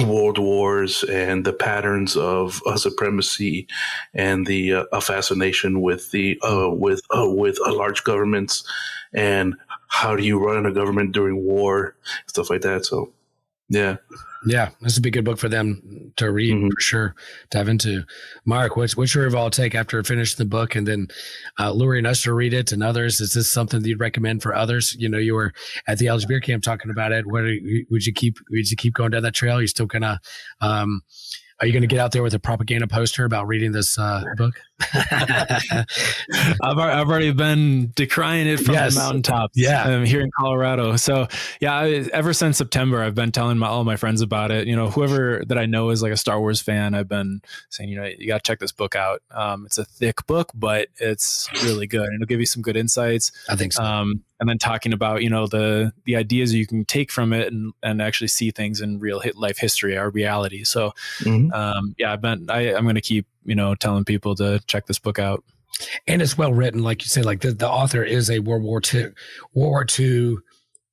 world wars and the patterns of supremacy and the fascination with large governments and how do you run a government during war, stuff like that. So yeah, this would be a good book for them to read for sure. Dive into. Mark, what's your overall take after finishing the book and then luring us to read it and others? Is this something that you'd recommend for others? You were at the Beer Camp talking about it. Would you keep going down that trail? You still kind of Are you going to get out there with a propaganda poster about reading this book? I've already been decrying it from the mountaintops. Yeah, here in Colorado. So ever since September, I've been telling all my friends about it. Whoever that I know is like a Star Wars fan, I've been saying, you got to check this book out. It's a thick book, but it's really good, and it'll give you some good insights. I think so. And then talking about the ideas you can take from it and actually see things in real life history, our reality. So I'm going to keep telling people to check this book out. And it's well written, like you said. Like the author is a World War II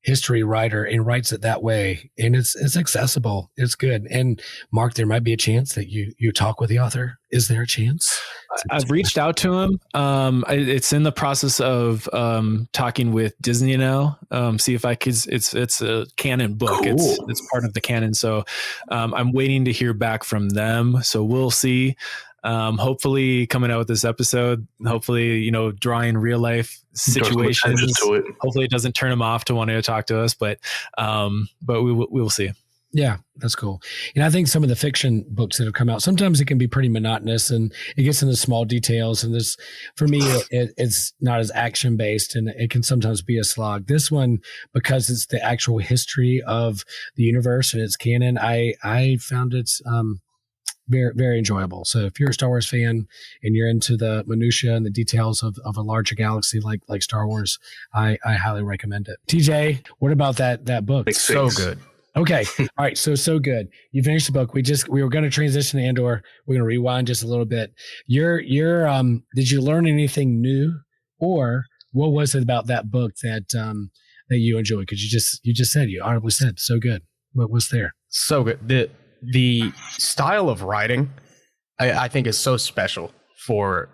history writer and writes it that way, and it's accessible. It's good. And Mark, there might be a chance that you talk with the author. Is there a chance? I've reached out to him. It's in the process of talking with Disney now. See if I could. It's a canon book. Cool. It's part of the canon. So I'm waiting to hear back from them. So we'll see. Hopefully coming out with this episode, hopefully, drawing real life situations. Hopefully it doesn't turn them off to wanting to talk to us, but we will see. Yeah, that's cool. And I think some of the fiction books that have come out, sometimes it can be pretty monotonous and it gets into small details. And this, for me, it's not as action based and it can sometimes be a slog. This one, because it's the actual history of the universe and it's canon, I found it, very, very enjoyable. So if you're a Star Wars fan and you're into the minutia and the details of a larger galaxy like Star Wars, I highly recommend it. TJ, what about that book? It's so good. Okay. All right. So good. You finished the book. We were going to transition to Andor. We're going to rewind just a little bit. Did you learn anything new, or what was it about that book that you enjoyed? Because you audibly said so good. What was there? So good. The style of writing, I think, is so special for.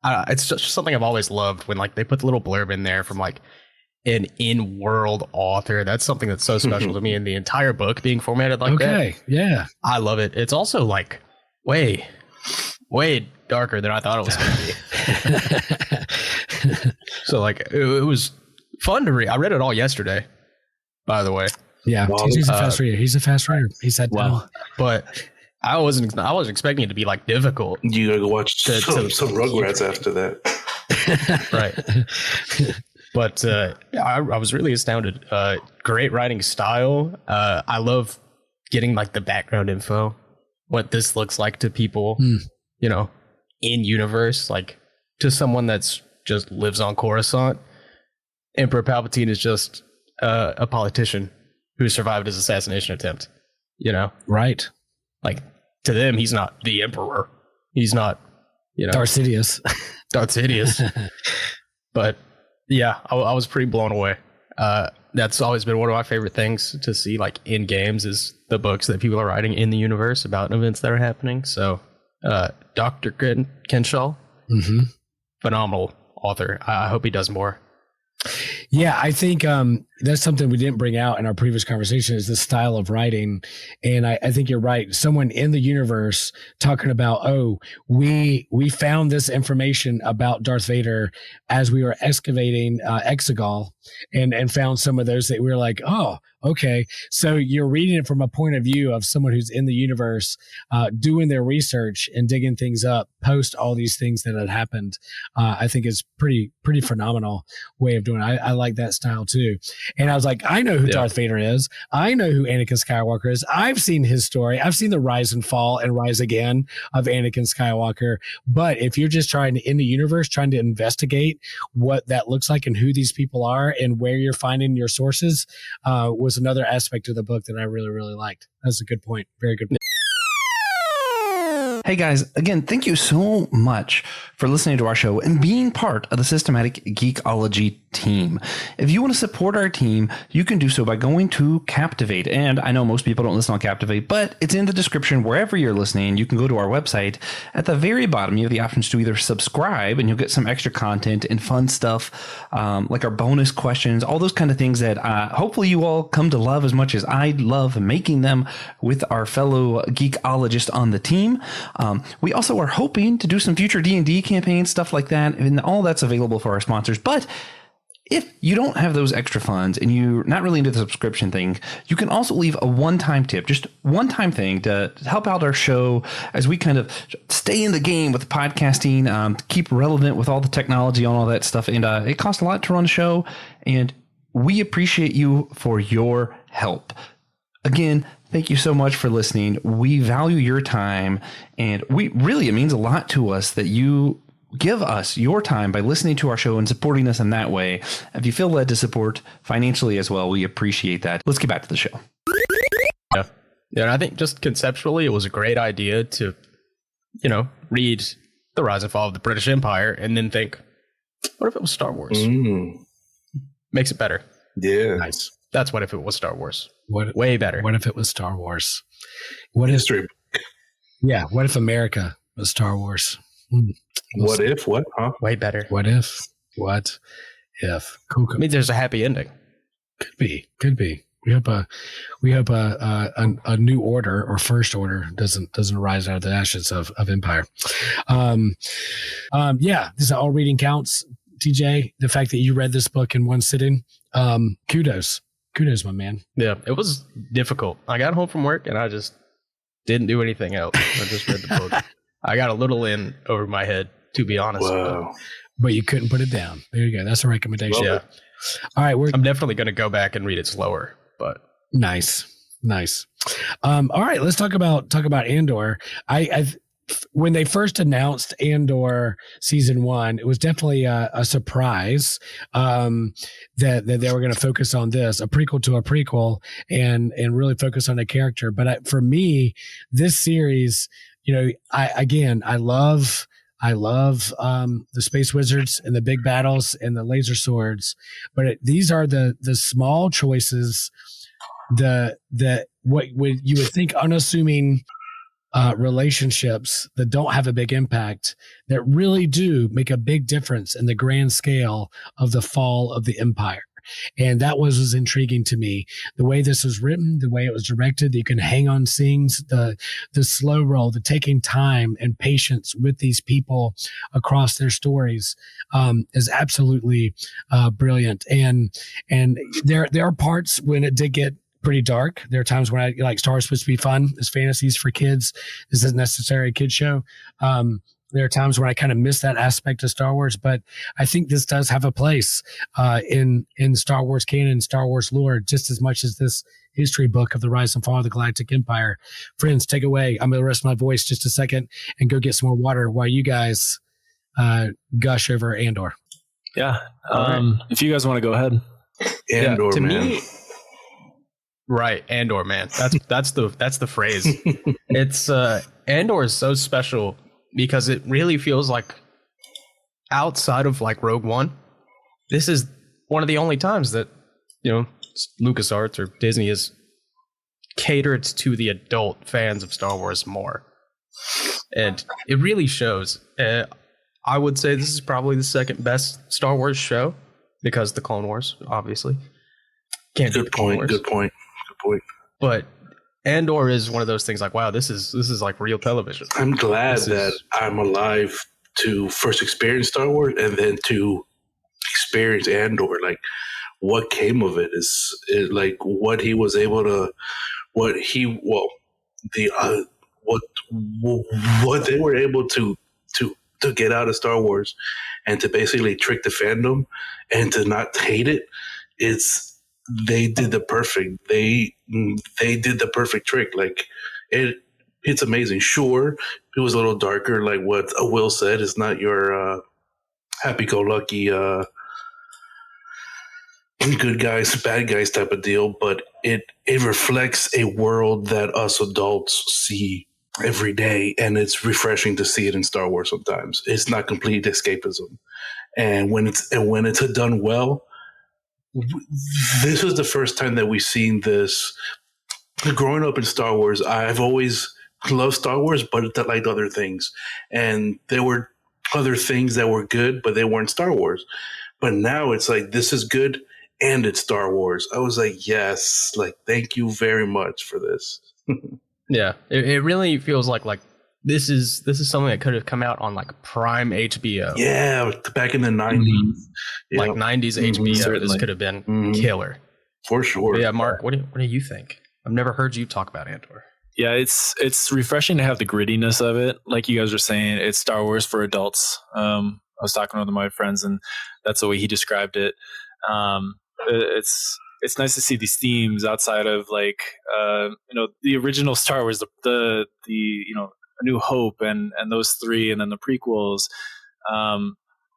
It's just something I've always loved when they put the little blurb in there from an in-world author. That's something that's so special to me. And the entire book being formatted like that. Okay, yeah, I love it. It's also way, way darker than I thought it was going to be. So it was fun to read. I read it all yesterday, by the way. Yeah, he's a fast reader. He's a fast writer. He said, "Wow," but I wasn't expecting it to be difficult. You gotta go watch some Rugrats after that, right? But I was really astounded. Great writing style. I love getting the background info, what this looks like to people, in universe, to someone that's just lives on Coruscant. Emperor Palpatine is just a politician who survived his assassination attempt, Right. To them, he's not the emperor. He's not, Darth Sidious. But yeah, I was pretty blown away. That's always been one of my favorite things to see, in games, is the books that people are writing in the universe about events that are happening. So, Dr. Kempshall, phenomenal author. I hope he does more. Yeah, I think that's something we didn't bring out in our previous conversation, is the style of writing. And I think you're right. Someone in the universe talking about, we found this information about Darth Vader as we were excavating Exegol and found some of those that we were like, oh, okay. So you're reading it from a point of view of someone who's in the universe, doing their research and digging things up, post all these things that had happened. I think is pretty phenomenal way of doing it. I like that style too. And I was like, I know who Darth Vader is. I know who Anakin Skywalker is. I've seen his story. I've seen the rise and fall and rise again of Anakin Skywalker. But if you're just trying to, in the universe, trying to investigate what that looks like and who these people are and where you're finding your sources, was another aspect of the book that I really, really liked. That's a good point. Very good point. Hey guys, again, thank you so much for listening to our show and being part of the Systematic Geekology team. If you want to support our team, you can do so by going to Captivate. And I know most people don't listen on Captivate, but it's in the description wherever you're listening. You can go to our website. At the very bottom, you have the options to either subscribe and you'll get some extra content and fun stuff, like our bonus questions, all those kind of things that hopefully you all come to love as much as I love making them with our fellow geekologists on the team. We also are hoping to do some future D&D campaigns, stuff like that, and all that's available for our sponsors. But If you don't have those extra funds and you're not really into the subscription thing, you can also leave a one-time tip, just one-time thing to help out our show as we kind of stay in the game with podcasting, keep relevant with all the technology and all that stuff. And it costs a lot to run a show, and we appreciate you for your help. Again, thank you so much for listening. We value your time, and it means a lot to us that you give us your time by listening to our show and supporting us in that way. If you feel led to support financially as well, we appreciate that. Let's get back to the show. Yeah. And I think just conceptually, it was a great idea to, read The Rise and Fall of the British Empire and then think, what if it was Star Wars? Makes it better. Yeah. Nice. That's what if it was Star Wars. Way better. What if it was Star Wars? What History. Yeah. What if America was Star Wars? What if? What? Huh? Way better. What if? What if? Cool. I mean, there's a happy ending. Could be. We hope a new order or first order doesn't rise out of the ashes of Empire. Yeah, this is all reading counts. TJ, the fact that you read this book in one sitting, kudos, my man. Yeah, it was difficult. I got home from work and I just didn't do anything else. I just read the book. I got a little in over my head, to be honest. Wow. But you couldn't put it down. There you go. That's a recommendation. Yeah. All right. I'm definitely going to go back and read it slower, but nice. All right. Let's talk about Andor. When they first announced Andor season 1, it was definitely a surprise that they were going to focus on this, a prequel to a prequel, and really focus on a character. But for me, this series, I love the space wizards and the big battles and the laser swords, but these are the small choices, what you would think unassuming relationships that don't have a big impact that really do make a big difference in the grand scale of the fall of the empire. And that was intriguing to me. The way this was written, the way it was directed, that you can hang on scenes, the slow roll, the taking time and patience with these people across their stories is absolutely brilliant. And there are parts when it did get pretty dark. There are times when Star Wars is supposed to be fun. It's fantasies for kids. This isn't necessarily a kid show. There are times when I kind of miss that aspect of Star Wars, but I think this does have a place in Star Wars canon, Star Wars lore, just as much as this history book of the rise and fall of the Galactic Empire. Friends, take away. I'm going to rest my voice just a second and go get some more water while you guys gush over Andor. Yeah. If you guys want to go ahead. Andor, to man. me, right, Andor, man. That's the phrase. It's Andor is so special because it really feels like outside of Rogue One, this is one of the only times that LucasArts or Disney has catered to the adult fans of Star Wars more, and it really shows. I would say this is probably the second best Star Wars show because the Clone Wars, obviously. Good point. But Andor is one of those things wow, this is like real television. I'm glad that I'm alive to first experience Star Wars and then to experience Andor. What came of it is what he was able to, what they were able to get out of Star Wars and to basically trick the fandom and to not hate it. They did the perfect trick. It's amazing. Sure, it was a little darker, like what Will said. It's not your happy-go-lucky good guys, bad guys type of deal, but it reflects a world that us adults see every day, and it's refreshing to see it in Star Wars sometimes. It's not complete escapism. And when it's done well, this was the first time that we've seen this. Growing up in Star Wars, I've always loved Star Wars, but I liked other things. And there were other things that were good, but they weren't Star Wars. But now it's this is good and it's Star Wars. I was yes, thank you very much for this. Yeah, it really feels like this is something that could have come out on like prime HBO. Yeah, back in the 90s. Like 90s HBO. Certainly. This could have been killer. For sure. But yeah, Mark, what do you think? I've never heard you talk about Andor. Yeah, it's refreshing to have the grittiness of it. Like you guys were saying, it's Star Wars for adults. I was talking with one of my friends, and that's the way he described it. It's nice to see these themes outside of like the original Star Wars, the A New Hope and those three, and then the prequels.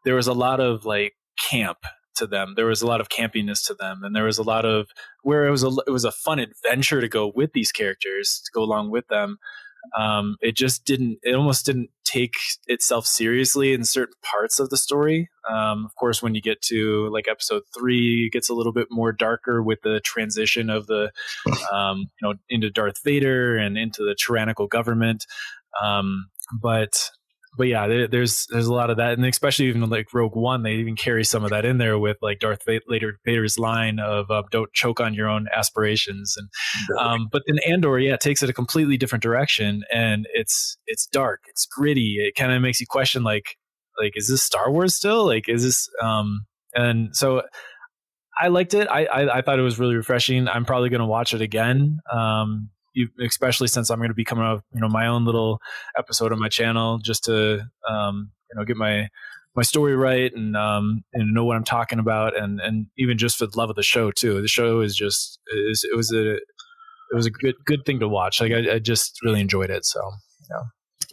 There was a lot of like camp to them. There was a lot of campiness to them, and there was a lot of where it was a fun adventure to go with these characters, to go along with them. It almost didn't take itself seriously in certain parts of the story. Of course, when you get to like episode 3, it gets a little bit more darker with the transition of the into Darth Vader and into the tyrannical government. But yeah, there's a lot of that, and especially even like Rogue One, they even carry some of that in there with like Darth Vader's line of "Don't choke on your own aspirations." And but then Andor, it takes it a completely different direction, and it's dark, it's gritty. It kind of makes you question like is this Star Wars still? Like is this? And so I liked it. I thought it was really refreshing. I'm probably going to watch it again. Especially since I'm going to be coming up, my own little episode on my channel, just to, get my story right and know what I'm talking about, and even just for the love of the show too. The show is just it was a good thing to watch. Like I just really enjoyed it. So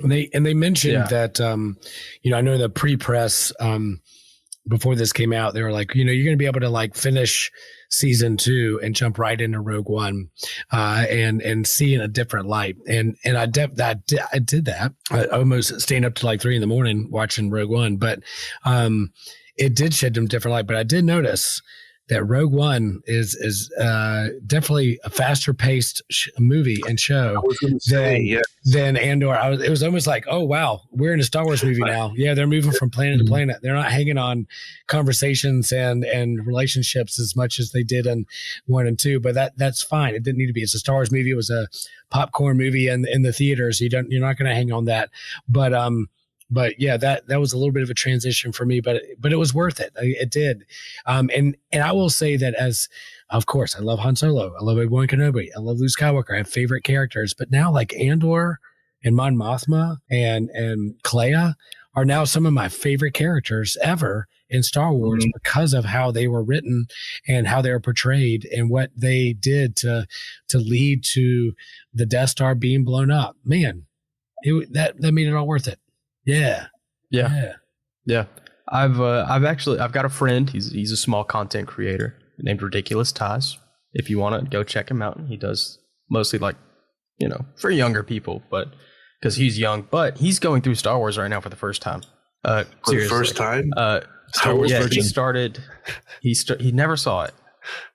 they mentioned that I know the pre-press before this came out, they were like, you're going to be able to like finish season 2 and jump right into Rogue One, and see in a different light. And I did that. I almost staying up to like 3 a.m. watching Rogue One, but it did shed them different light. But I did notice that Rogue One is definitely a faster paced movie and show than Andor. It was almost like, oh wow, we're in a Star Wars movie now. Yeah, they're moving from planet to planet. They're not hanging on conversations and relationships as much as they did in 1 and 2. But that's fine. It didn't need to be. It's a Star Wars movie. It was a popcorn movie in the theaters. You're not going to hang on that. But yeah, that was a little bit of a transition for me, but it was worth it. It did. And I will say that of course, I love Han Solo. I love Obi-Wan Kenobi. I love Luke Skywalker. I have favorite characters, but now like Andor and Mon Mothma and Clea are now some of my favorite characters ever in Star Wars because of how they were written and how they were portrayed and what they did to lead to the Death Star being blown up. Man, that made it all worth it. Yeah. I've got a friend. He's a small content creator named Ridiculous Ties. If you want to go check him out, he does mostly like, for younger people, but because he's young, but he's going through Star Wars right now for the first time. For the first time? Star Wars virgin. He never saw it.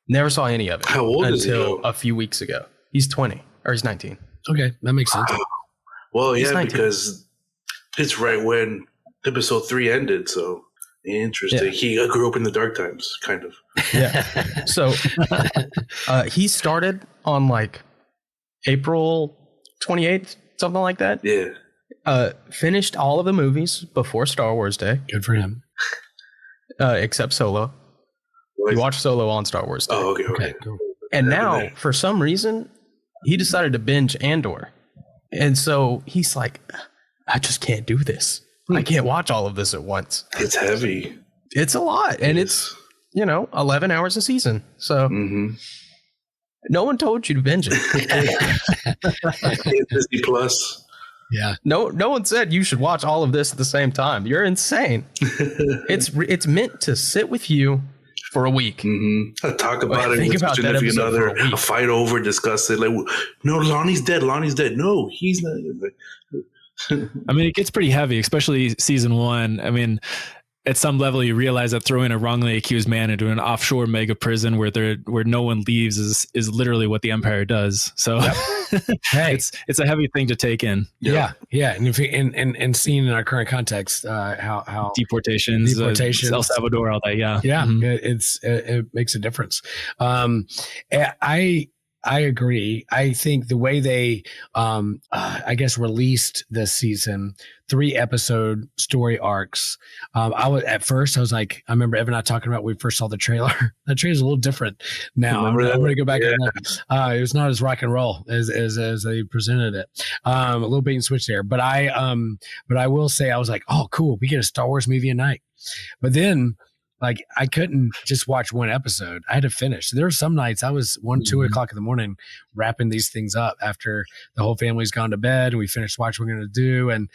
Never saw any of it. How old is he? Until a few weeks ago. He's 20 or he's 19. Okay, that makes sense. Well, yeah, because it's right when episode 3 ended, so interesting. Yeah. He grew up in the dark times, kind of. Yeah. So he started on like April 28th, something like that. Yeah. Finished all of the movies before Star Wars Day. Good for him. Except Solo. You watched Solo on Star Wars Day. Oh, okay. Cool. And now, for some reason, he decided to binge Andor. And so he's like, I just can't do this. I can't watch all of this at once. It's heavy. It's a lot. And it's 11 hours a season. So no one told you to binge it. Disney Plus. Yeah. No one said you should watch all of this at the same time. You're insane. It's meant to sit with you for a week. Talk about it with significant other. A fight over, discuss it. Like, no, Lonnie's dead. No, he's not. I mean, it gets pretty heavy, especially season 1. I mean, at some level, you realize that throwing a wrongly accused man into an offshore mega prison where no one leaves is literally what the Empire does. So hey, it's a heavy thing to take in. Yeah. And if and seeing in our current context, how deportations, El Salvador, all that. Yeah. It makes a difference. I I agree. I think the way they, I guess, released this season, 3-episode story arcs. I was like, I remember Evan and I talking about when we first saw the trailer. That trailer's a little different now. I'm going to go back and it was not as rock and roll as they presented it. A little bait and switch there, but I will say I was like, oh, cool, we get a Star Wars movie a night. But then, like, I couldn't just watch one episode. I had to finish. There were some nights I was 2 o'clock in the morning wrapping these things up after the whole family's gone to bed and we finished watching what we're going to do. And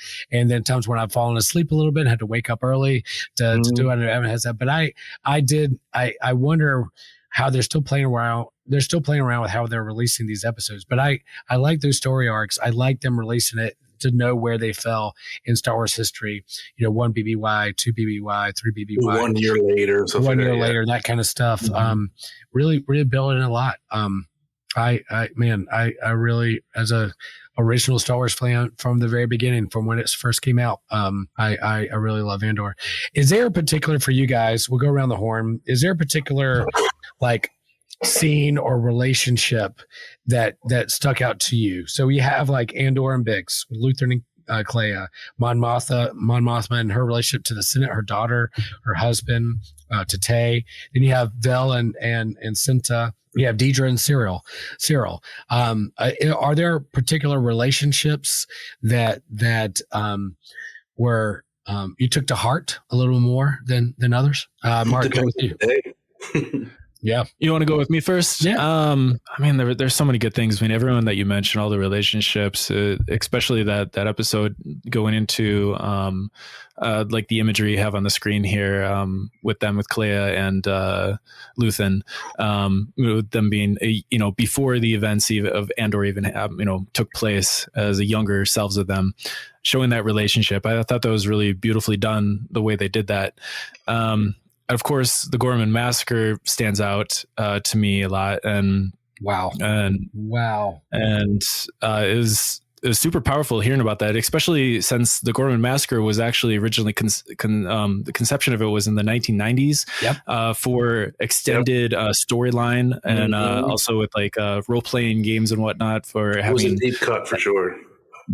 then times when I've fallen asleep a little bit and had to wake up early to do it. I haven't had that. But I wonder how they're still playing around. They're still playing around with how they're releasing these episodes. But I like those story arcs. I like them releasing it to know where they fell in Star Wars history, 1 BBY, 2 BBY, 3 BBY. 1 year later. 1 year later, that kind of stuff. Really, really building a lot. I really, as a original Star Wars fan from the very beginning, from when it first came out, I really love Andor. Is there a particular, for you guys, we'll go around the horn, is there a particular, like, scene or relationship that stuck out to you? So we have like Andor and Bix, Luther and Clea, Mon Mothma and her relationship to the Senate, her daughter, her husband, to Tay. Then you have Vel and Cinta. You have Deidre and Cyril. Are there particular relationships that were you took to heart a little more than others? Mark, go with you. Yeah. You want to go with me first? Yeah. I mean, there's so many good things. I mean, everyone that you mentioned, all the relationships, especially that episode going into like the imagery you have on the screen here with Clea and Luthen, with them being, before the events of Andor even took place, as a younger selves of them, showing that relationship. I thought that was really beautifully done, the way they did that. Of course, the Gorman massacre stands out to me a lot, and it was super powerful hearing about that, especially since the Gorman massacre was actually originally the conception of it was in the 1990s. For extended storyline, and also with like role playing games and whatnot. It was a deep cut for sure.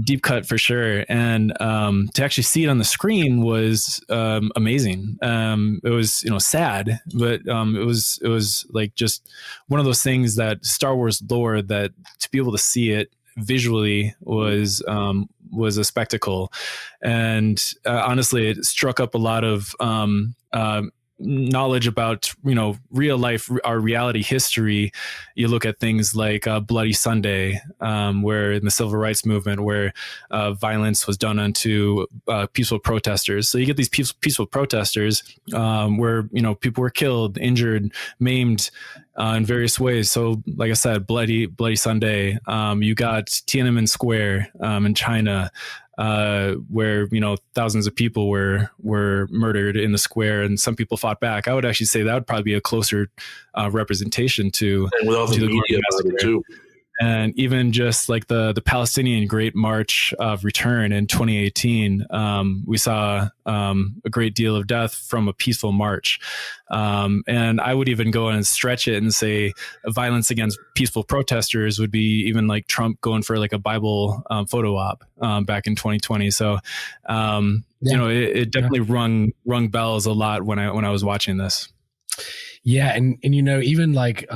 Deep cut for sure. And to actually see it on the screen was amazing. It was, sad, but it was like just one of those things that Star Wars lore, that to be able to see it visually was a spectacle. And honestly, it struck up a lot of knowledge about real life, our reality history. You look at things like Bloody Sunday, where in the civil rights movement, where violence was done unto peaceful protesters. So you get these peaceful protesters where people were killed, injured, maimed in various ways. So like I said, Bloody Sunday. You got Tiananmen Square in China, where thousands of people were murdered in the square, and some people fought back. I would actually say that would probably be a closer representation to, and with all the media about it too. And even just like the Palestinian Great March of Return in 2018, we saw a great deal of death from a peaceful march. And I would even go and stretch it and say violence against peaceful protesters would be even like Trump going for like a Bible photo op back in 2020. So, it definitely rung bells a lot when I was watching this. Yeah, and even like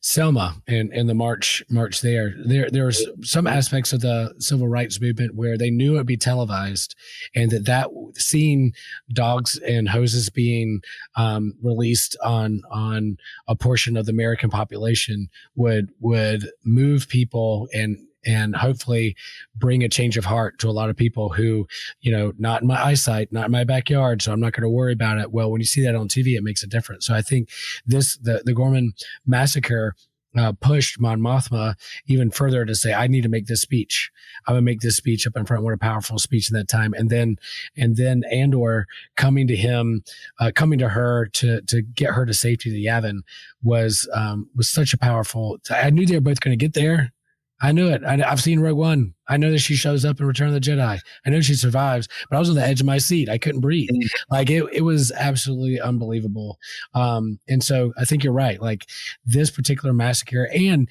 Selma and the march there was some aspects of the civil rights movement where they knew it would be televised, and that seeing dogs and hoses being released on a portion of the American population would move people and hopefully bring a change of heart to a lot of people who, not in my eyesight, not in my backyard, so I'm not going to worry about it. Well, when you see that on TV, it makes a difference. So I think the Gorman massacre pushed Mon Mothma even further to say, I need to make this speech. I'm going to make this speech up in front. What a powerful speech in that time. And then Andor coming to her to get her to safety to Yavin was such a powerful, I knew they were both going to get there. I knew it. I've seen Rogue One. I know that she shows up in Return of the Jedi. I know she survives, but I was on the edge of my seat. I couldn't breathe. Like it was absolutely unbelievable. And so I think you're right. Like this particular massacre, and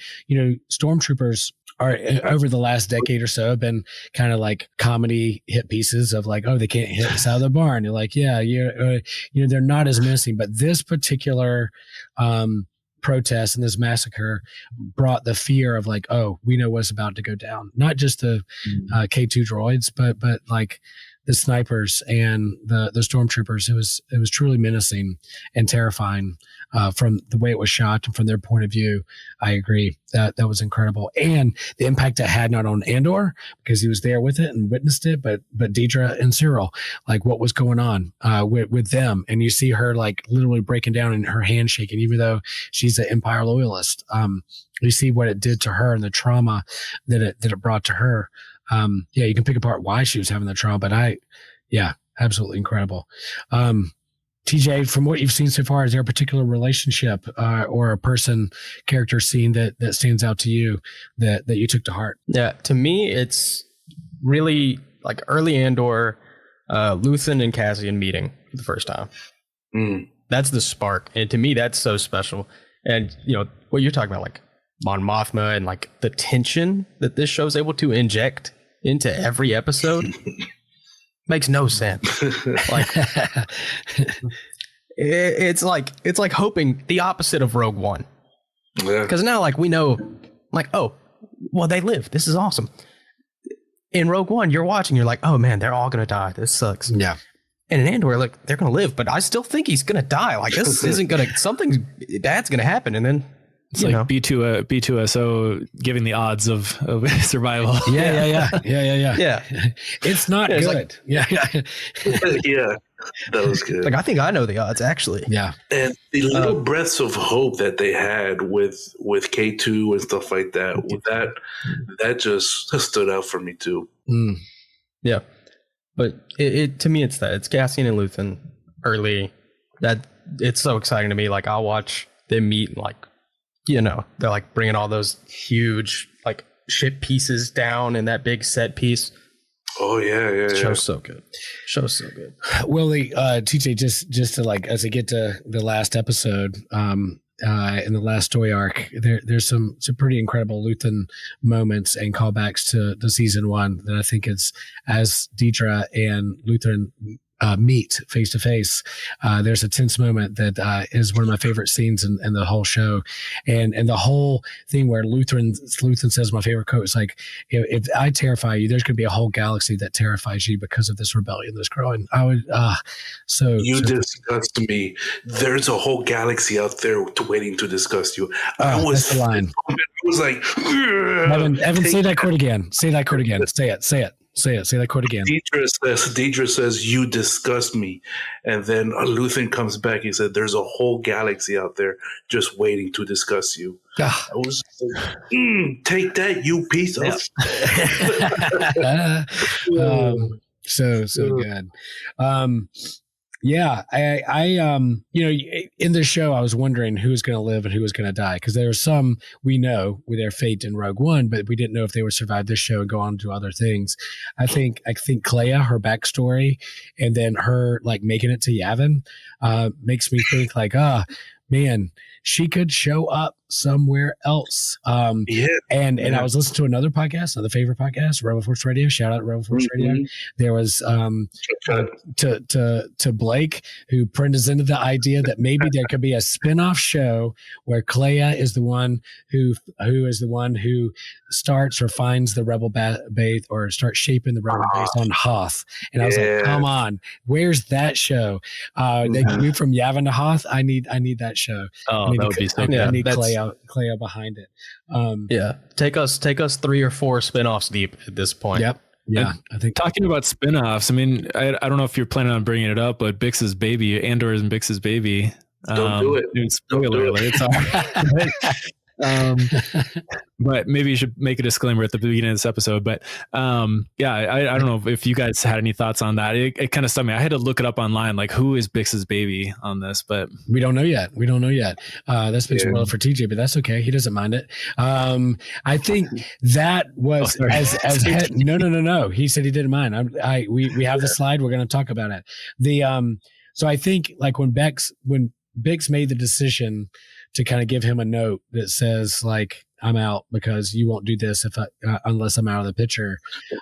stormtroopers are over the last decade or so have been kind of like comedy hit pieces of like, oh, they can't hit us out of the barn. You're like, yeah, they're not as menacing, but this particular protest and this massacre brought the fear of like, oh, we know what's about to go down. Not just the K2 droids, but like the snipers and the stormtroopers. It was truly menacing and terrifying from the way it was shot and from their point of view. I agree that was incredible, and the impact it had not on Andor because he was there with it and witnessed it, but Deidre and Cyril, like what was going on with them, and you see her like literally breaking down and her hand shaking, even though she's an Empire loyalist. You see what it did to her and the trauma that it brought to her. You can pick apart why she was having the trauma, but absolutely incredible. TJ, from what you've seen so far, is there a particular relationship or a character scene that stands out to you that you took to heart? Yeah, to me, it's really like early Andor, Luthen and Cassian meeting for the first time. That's the spark, and to me, that's so special. And what you're talking about, like Mon Mothma and like the tension that this show is able to inject into every episode makes no sense. Like it's like hoping the opposite of Rogue One. Because now like we know, like, oh, well, they live. This is awesome. In Rogue One, you're watching, you're like, oh man, they're all gonna die. This sucks. Yeah. And in Andor, like, they're gonna live, but I still think he's gonna die. Like, this isn't gonna, something bad's gonna happen, and then it's like B2SO giving the odds of survival. Yeah. It's not good. Like, yeah, that was good. Like, I think I know the odds, actually. Yeah. And the little breaths of hope that they had with K2 and stuff like that, with that just stood out for me too. Yeah. But it to me, it's Cassian and Luthen early. That it's so exciting to me. Like, I'll watch them meet, like, they're like bringing all those huge like ship pieces down in that big set piece. Oh yeah. Show's so good. Well, TJ, just to like as I get to the last episode, in the last story arc, there's some pretty incredible Luthen moments and callbacks to season 1 that I think is as Deidre and Luthen meet face to face. There's a tense moment that is one of my favorite scenes in the whole show, and the whole thing where Luthen says my favorite quote is like, if I terrify you, there's going to be a whole galaxy that terrifies you because of this rebellion that's growing. I would disgust me. There's a whole galaxy out there waiting to disgust you. That's the line. I was like, Evan, say that quote again. Say that quote again. Say it. Say that quote again. Deidre says, you disgust me. And then Luthen comes back. He said, there's a whole galaxy out there just waiting to discuss you. I was like, take that, you piece of. So good. Yeah, I in this show, I was wondering who was going to live and who was going to die, because there are some we know with their fate in Rogue One, but we didn't know if they would survive this show and go on to other things. I think Clea, her backstory, and then her like making it to Yavin, makes me think like, man, she could show up somewhere else. And I was listening to another favorite podcast, Rebel Force Radio. Shout out Rebel Force Radio. There was to Blake, who printed us into the idea that maybe there could be a spin-off show where Clea is the one who starts or finds the rebel base or starts shaping the rebel base on Hoth. And I was like, come on, where's that show? They can move from Yavin to Hoth. I need that show. Oh, that would be so good. I need Clea behind it. Take us 3 or 4 spin-offs deep at this point. Yep. Yeah, I think talking about spin-offs, I mean, I don't know if you're planning on bringing it up, but Bix's baby, Andor is Bix's baby. Don't do it. Spoiler alert. But maybe you should make a disclaimer at the beginning of this episode. But yeah, I don't know if you guys had any thoughts on that. It kind of stunned me. I had to look it up online, like who is Bix's baby on this, but we don't know yet. That's been spoiled for TJ, but that's okay. He doesn't mind it. I think that was no. He said he didn't mind. We have the slide. We're going to talk about it. So I think like when Bix made the decision to kind of give him a note that says like, I'm out because you won't do this unless I'm out of the picture.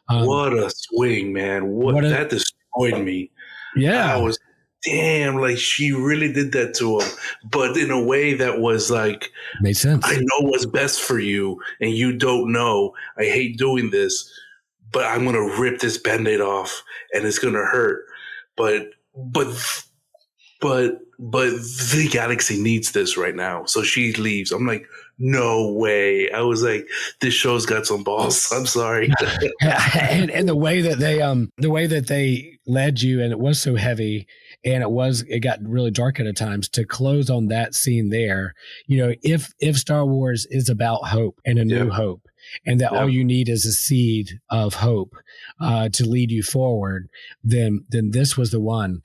What a swing, man. That destroyed me. Yeah. I was, damn, like she really did that to him, but in a way that was like, made sense. I know what's best for you and you don't know. I hate doing this, but I'm going to rip this Band-Aid off and it's going to hurt. But the galaxy needs this right now. So she leaves. I'm like, no way. I was like, this show's got some balls. I'm sorry. and the way that they led you, and it was so heavy, and it got really dark at times, to close on that scene there. You know, if Star Wars is about hope and a new hope, and that all you need is a seed of hope to lead you forward, then this was the one.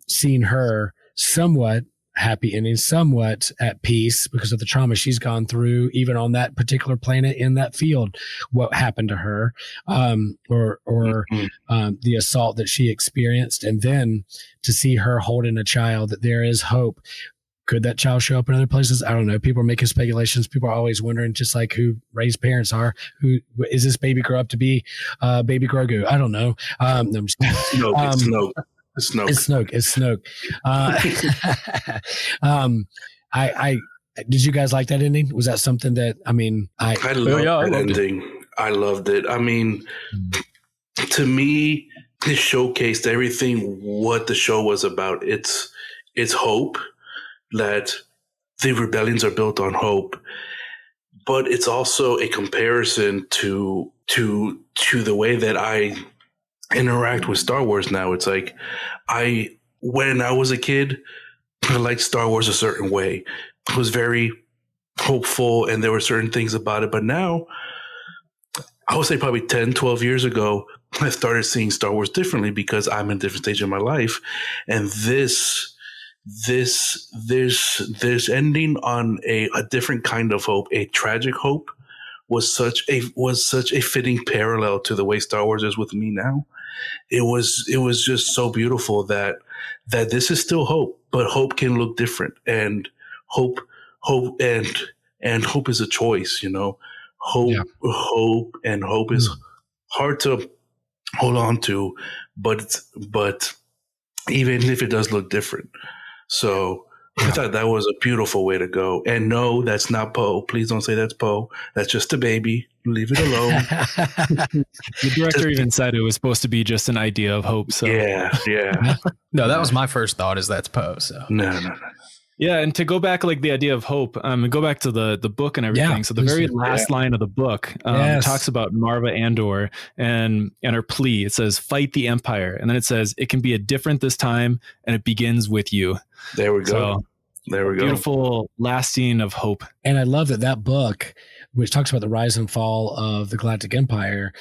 Seeing her somewhat happy ending, somewhat at peace because of the trauma she's gone through, even on that particular planet in that field, what happened to her, or the assault that she experienced, and then to see her holding a child, that there is hope. Could that child show up in other places? I don't know. People are making speculations. People are always wondering, just like who raised parents are. Who is this baby grow up to be? Baby Grogu? I don't know. It's Snoke. I did you guys like that ending? Was that something that I loved that ending. I loved it. I mean, to me, it showcased everything what the show was about. It's hope, that the rebellions are built on hope, but it's also a comparison to the way that I interact with Star Wars now. It's like when I was a kid, I liked Star Wars a certain way. I was very hopeful and there were certain things about it. But now, I would say probably 10, 12 years ago, I started seeing Star Wars differently because I'm in a different stage of my life. And this ending on a different kind of hope, a tragic hope, was such a fitting parallel to the way Star Wars is with me now. It was just so beautiful that this is still hope, but hope can look different, and hope is a choice, you know. Hope is hard to hold on to, but even if it does look different. So I thought that was a beautiful way to go. And no, that's not Poe. Please don't say that's Poe. That's just a baby. Leave it alone. The director even said it was supposed to be just an idea of hope. So yeah. No, that was my first thought, is that's Poe. So no. Yeah, and to go back, like the idea of hope, and go back to the book and everything. Yeah, so the very last line of the book talks about Marva Andor and her plea. It says, "Fight the Empire," and then it says, "It can be a different this time, and it begins with you." There we go. So, there we go. Beautiful last scene of hope. And I love that book, which talks about the rise and fall of the Galactic Empire,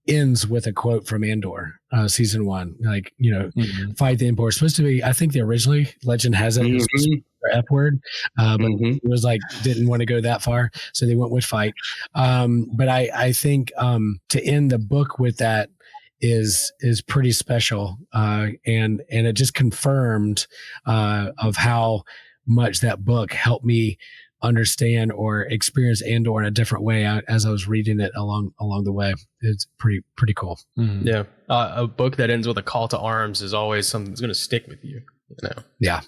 ends with a quote from Andor, season 1. Like, you know, fight the Empire. It's supposed to be, I think the originally legend has it as the F word, but it was like, didn't want to go that far. So they went with fight. But I think to end the book with that is pretty special. And it just confirmed of how much that book helped me understand or experience Andor in a different way as I was reading it along the way. It's pretty cool. Mm-hmm. Yeah. A book that ends with a call to arms is always something that's going to stick with you, you know? Yeah.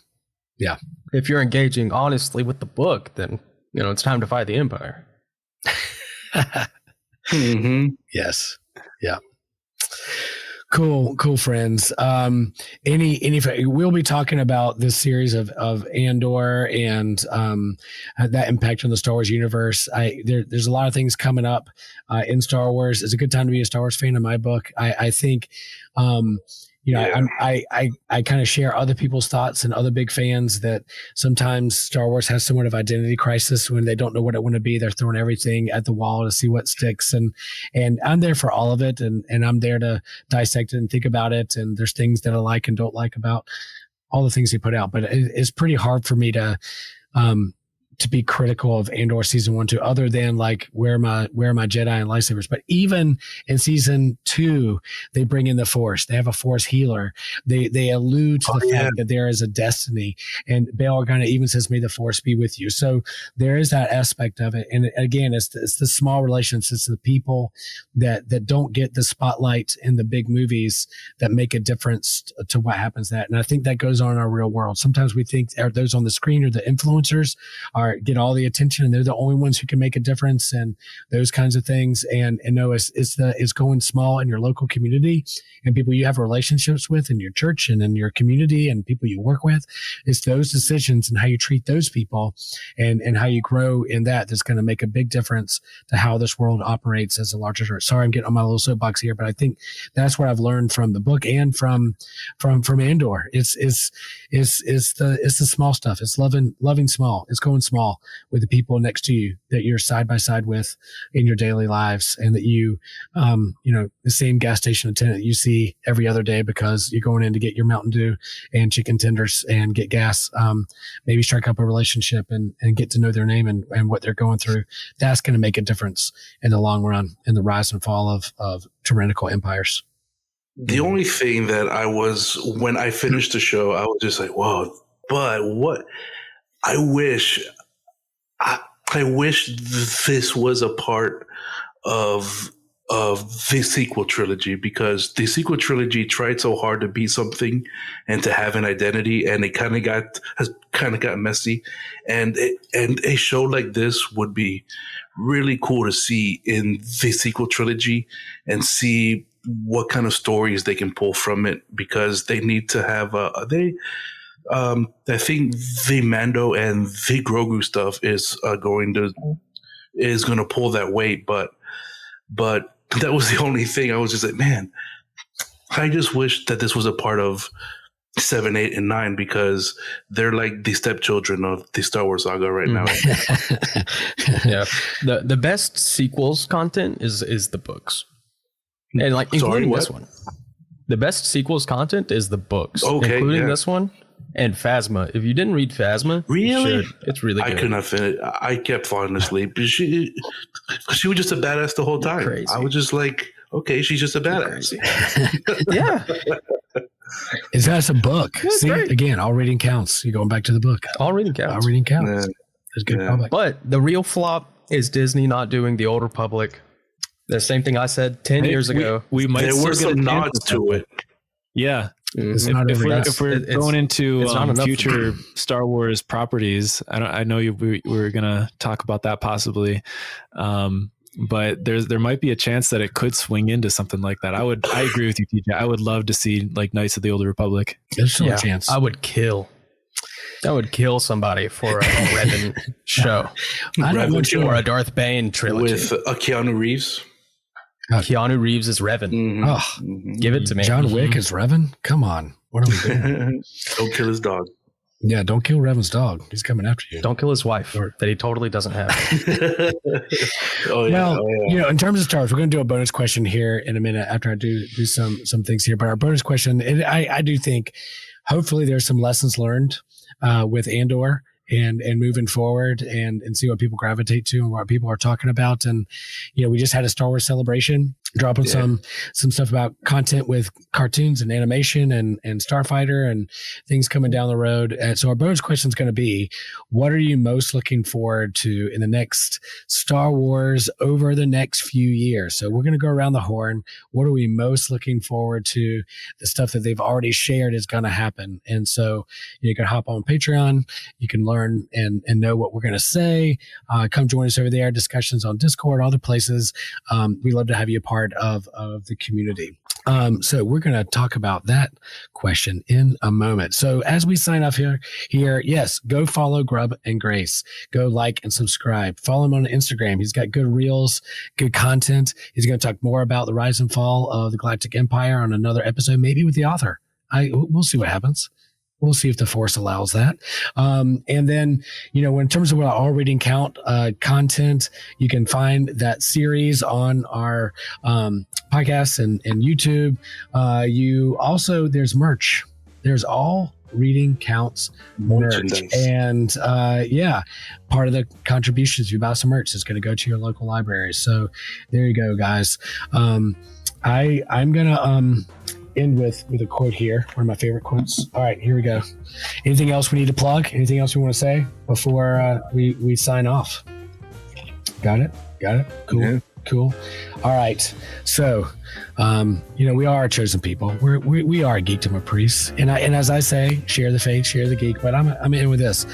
If you're engaging honestly with the book, then, you know, it's time to fight the Empire. Yes. Yeah. Cool, friends. We'll be talking about this series of Andor and that impact on the Star Wars universe. There's a lot of things coming up in Star Wars. It's a good time to be a Star Wars fan in my book. I think you know, I kind of share other people's thoughts and other big fans that sometimes Star Wars has somewhat of identity crisis when they don't know what it want to be. They're throwing everything at the wall to see what sticks. And I'm there for all of it. And I'm there to dissect it and think about it. And there's things that I like and don't like about all the things they put out. But it's pretty hard for me to be critical of Andor season 1, 2, other than like where are my Jedi and lightsabers. But even in season 2, they bring in the Force. They have a Force healer. They allude to the fact that there is a destiny. And Bail Organa even says, "May the Force be with you." So there is that aspect of it. And again, it's the small relationships. It's the people that don't get the spotlight in the big movies that make a difference to what happens. And I think that goes on in our real world. Sometimes we think those on the screen or the influencers get all the attention and they're the only ones who can make a difference and those kinds of things. And no, it's going small in your local community and people you have relationships with in your church and in your community and people you work with. It's those decisions and how you treat those people and how you grow in that's going to make a big difference to how this world operates as a larger church. Sorry, I'm getting on my little soapbox here, but I think that's what I've learned from the book and from Andor. It's the small stuff. It's loving small. It's going small with the people next to you that you're side by side with in your daily lives, and that you the same gas station attendant you see every other day because you're going in to get your Mountain Dew and chicken tenders and get gas. Maybe strike up a relationship and get to know their name and what they're going through. That's going to make a difference in the long run in the rise and fall of tyrannical empires. The only thing that when I finished the show, I was just like, "Whoa!" But what I wish this was a part of the sequel trilogy, because the sequel trilogy tried so hard to be something and to have an identity, and it kind of got messy. And a show like this would be really cool to see in the sequel trilogy and see what kind of stories they can pull from it, because they need to have I think the Mando and the Grogu stuff is going to pull that weight, but that was the only thing. I was just like, man, I just wish that this was a part of 7, 8, and 9, because they're like the stepchildren of the Star Wars saga right now. Yeah, the best sequels content is the books, and like including this one. The best sequels content is the books, including this one. And Phasma. If you didn't read Phasma, really, it's really good. I could not finish. I kept falling asleep. She was just a badass the whole time. Crazy. I was just like, okay, she's just a badass. Yeah. That's a book. Yeah, see, great. Again, all reading counts. You're going back to the book. All reading counts. All reading counts. Yeah. That's good. Yeah. But the real flop is Disney not doing the Old Republic. The same thing I said 10 years ago. We might there were some nods to it. Yeah. Mm-hmm. If we're going into future Star Wars properties, I know we were going to talk about that possibly, but there might be a chance that it could swing into something like that. I agree with you, TJ. I would love to see like Knights of the Old Republic. There's still a chance. I would kill somebody for a Revan show. I don't want you or a Darth Bane trilogy with Keanu Reeves. Keanu Reeves is Revan. Mm-hmm. Oh, give it to me. John Wick is Revan? Come on. What are we doing? Don't kill his dog. Yeah, don't kill Revan's dog. He's coming after you. Don't kill his wife that he totally doesn't have. In terms of Star Wars, we're going to do a bonus question here in a minute after I do some things here. But our bonus question, and I do think hopefully there's some lessons learned with Andor and moving forward and see what people gravitate to and what people are talking about. And, we just had a Star Wars celebration, dropping some stuff about content with cartoons and animation and Starfighter and things coming down the road. And so our bonus question is going to be, what are you most looking forward to in the next Star Wars over the next few years? So we're going to go around the horn. What are we most looking forward to? The stuff that they've already shared is going to happen. And so you can hop on Patreon. You can learn and know what we're going to say. Come join us over there. Discussions on Discord, other places. We love to have you a part of the community. So we're going to talk about that question in a moment. So as we sign off here, yes, go follow Grub and Grace. Go like and subscribe. Follow him on Instagram. He's got good reels, good content. He's going to talk more about the rise and fall of the Galactic Empire on another episode, maybe with the author. We'll see what happens. We'll see if the Force allows that. And then, in terms of what our all reading count content, you can find that series on our podcasts and YouTube. There's merch. There's all reading counts merch. And part of the contributions, if you buy some merch, is going to go to your local libraries. So there you go, guys. I'm going to end with a quote here, one of my favorite quotes. All right, here we go. Anything else we need to plug? Anything else we want to say before we sign off? Got it. Cool. Yeah. Cool. All right. So, we are a chosen people. We are geekdom priests. And as I say, share the faith, share the geek. But I'm in with this.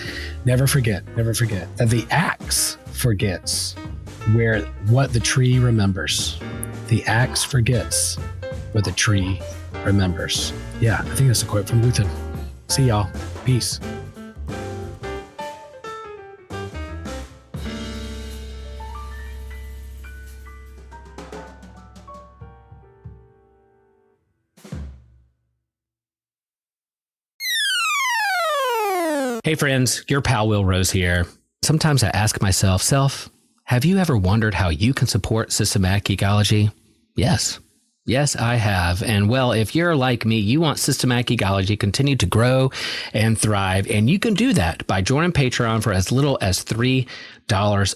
Never forget that the axe forgets what the tree remembers. The axe forgets what the tree remembers. Yeah, I think that's a quote from Luther. See y'all. Peace. Hey friends, your pal Will Rose here. Sometimes I ask myself, have you ever wondered how you can support systematic geekology? Yes, I have. And well, if you're like me, you want systematic geekology to continue to grow and thrive. And you can do that by joining Patreon for as little as $3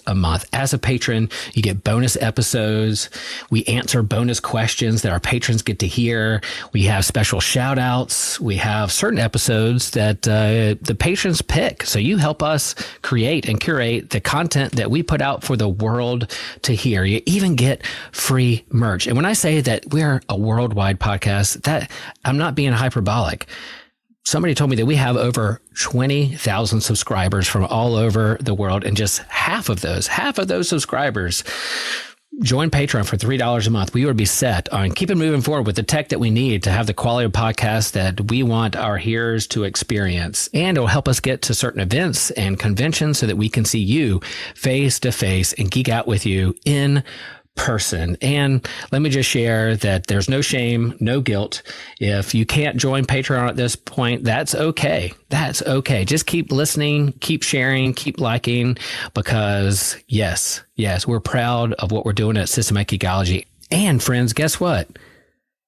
a month. As a patron, you get bonus episodes. We answer bonus questions that our patrons get to hear. We have special shout outs. We have certain episodes that the patrons pick. So you help us create and curate the content that we put out for the world to hear. You even get free merch. And when I say that we're a worldwide podcast, that I'm not being hyperbolic. Somebody told me that we have over 20,000 subscribers from all over the world, and just half of those subscribers join Patreon for $3 a month. We would be set on keeping moving forward with the tech that we need to have the quality of podcast that we want our hearers to experience. And it'll help us get to certain events and conventions so that we can see you face to face and geek out with you in person. And let me just share that there's no shame, no guilt. If you can't join Patreon at this point, that's okay. Just keep listening, keep sharing, keep liking, because yes, we're proud of what we're doing at Systematic Geekology. And friends, guess what?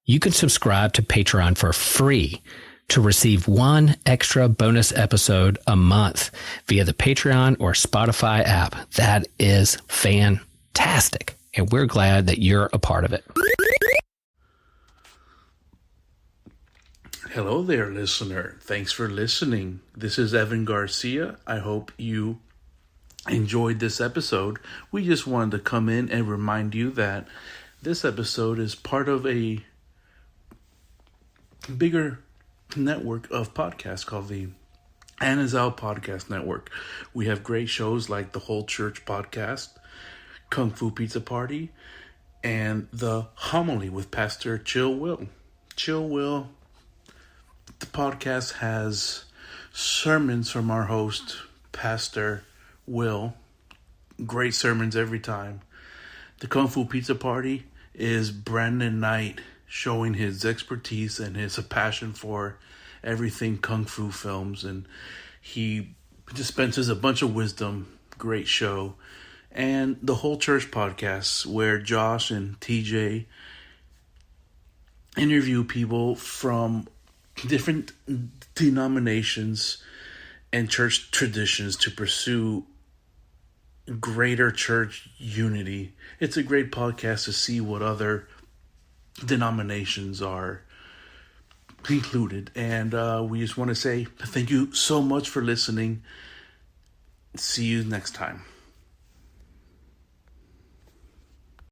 You can subscribe to Patreon for free to receive one extra bonus episode a month via the Patreon or Spotify app. That is fantastic. And we're glad that you're a part of it. Hello there, listener. Thanks for listening. This is Evan Garcia. I hope you enjoyed this episode. We just wanted to come in and remind you that this episode is part of a bigger network of podcasts called the Anazal Podcast Network. We have great shows like the Whole Church Podcast, Kung Fu Pizza Party, and the Homily with Pastor Chill Will. Chill Will, the podcast has sermons from our host, Pastor Will. Great sermons every time. The Kung Fu Pizza Party is Brandon Knight showing his expertise and his passion for everything Kung Fu films. And he dispenses a bunch of wisdom. Great show. And the Whole Church Podcast, where Josh and TJ interview people from different denominations and church traditions to pursue greater church unity. It's a great podcast to see what other denominations are included. And we just want to say thank you so much for listening. See you next time.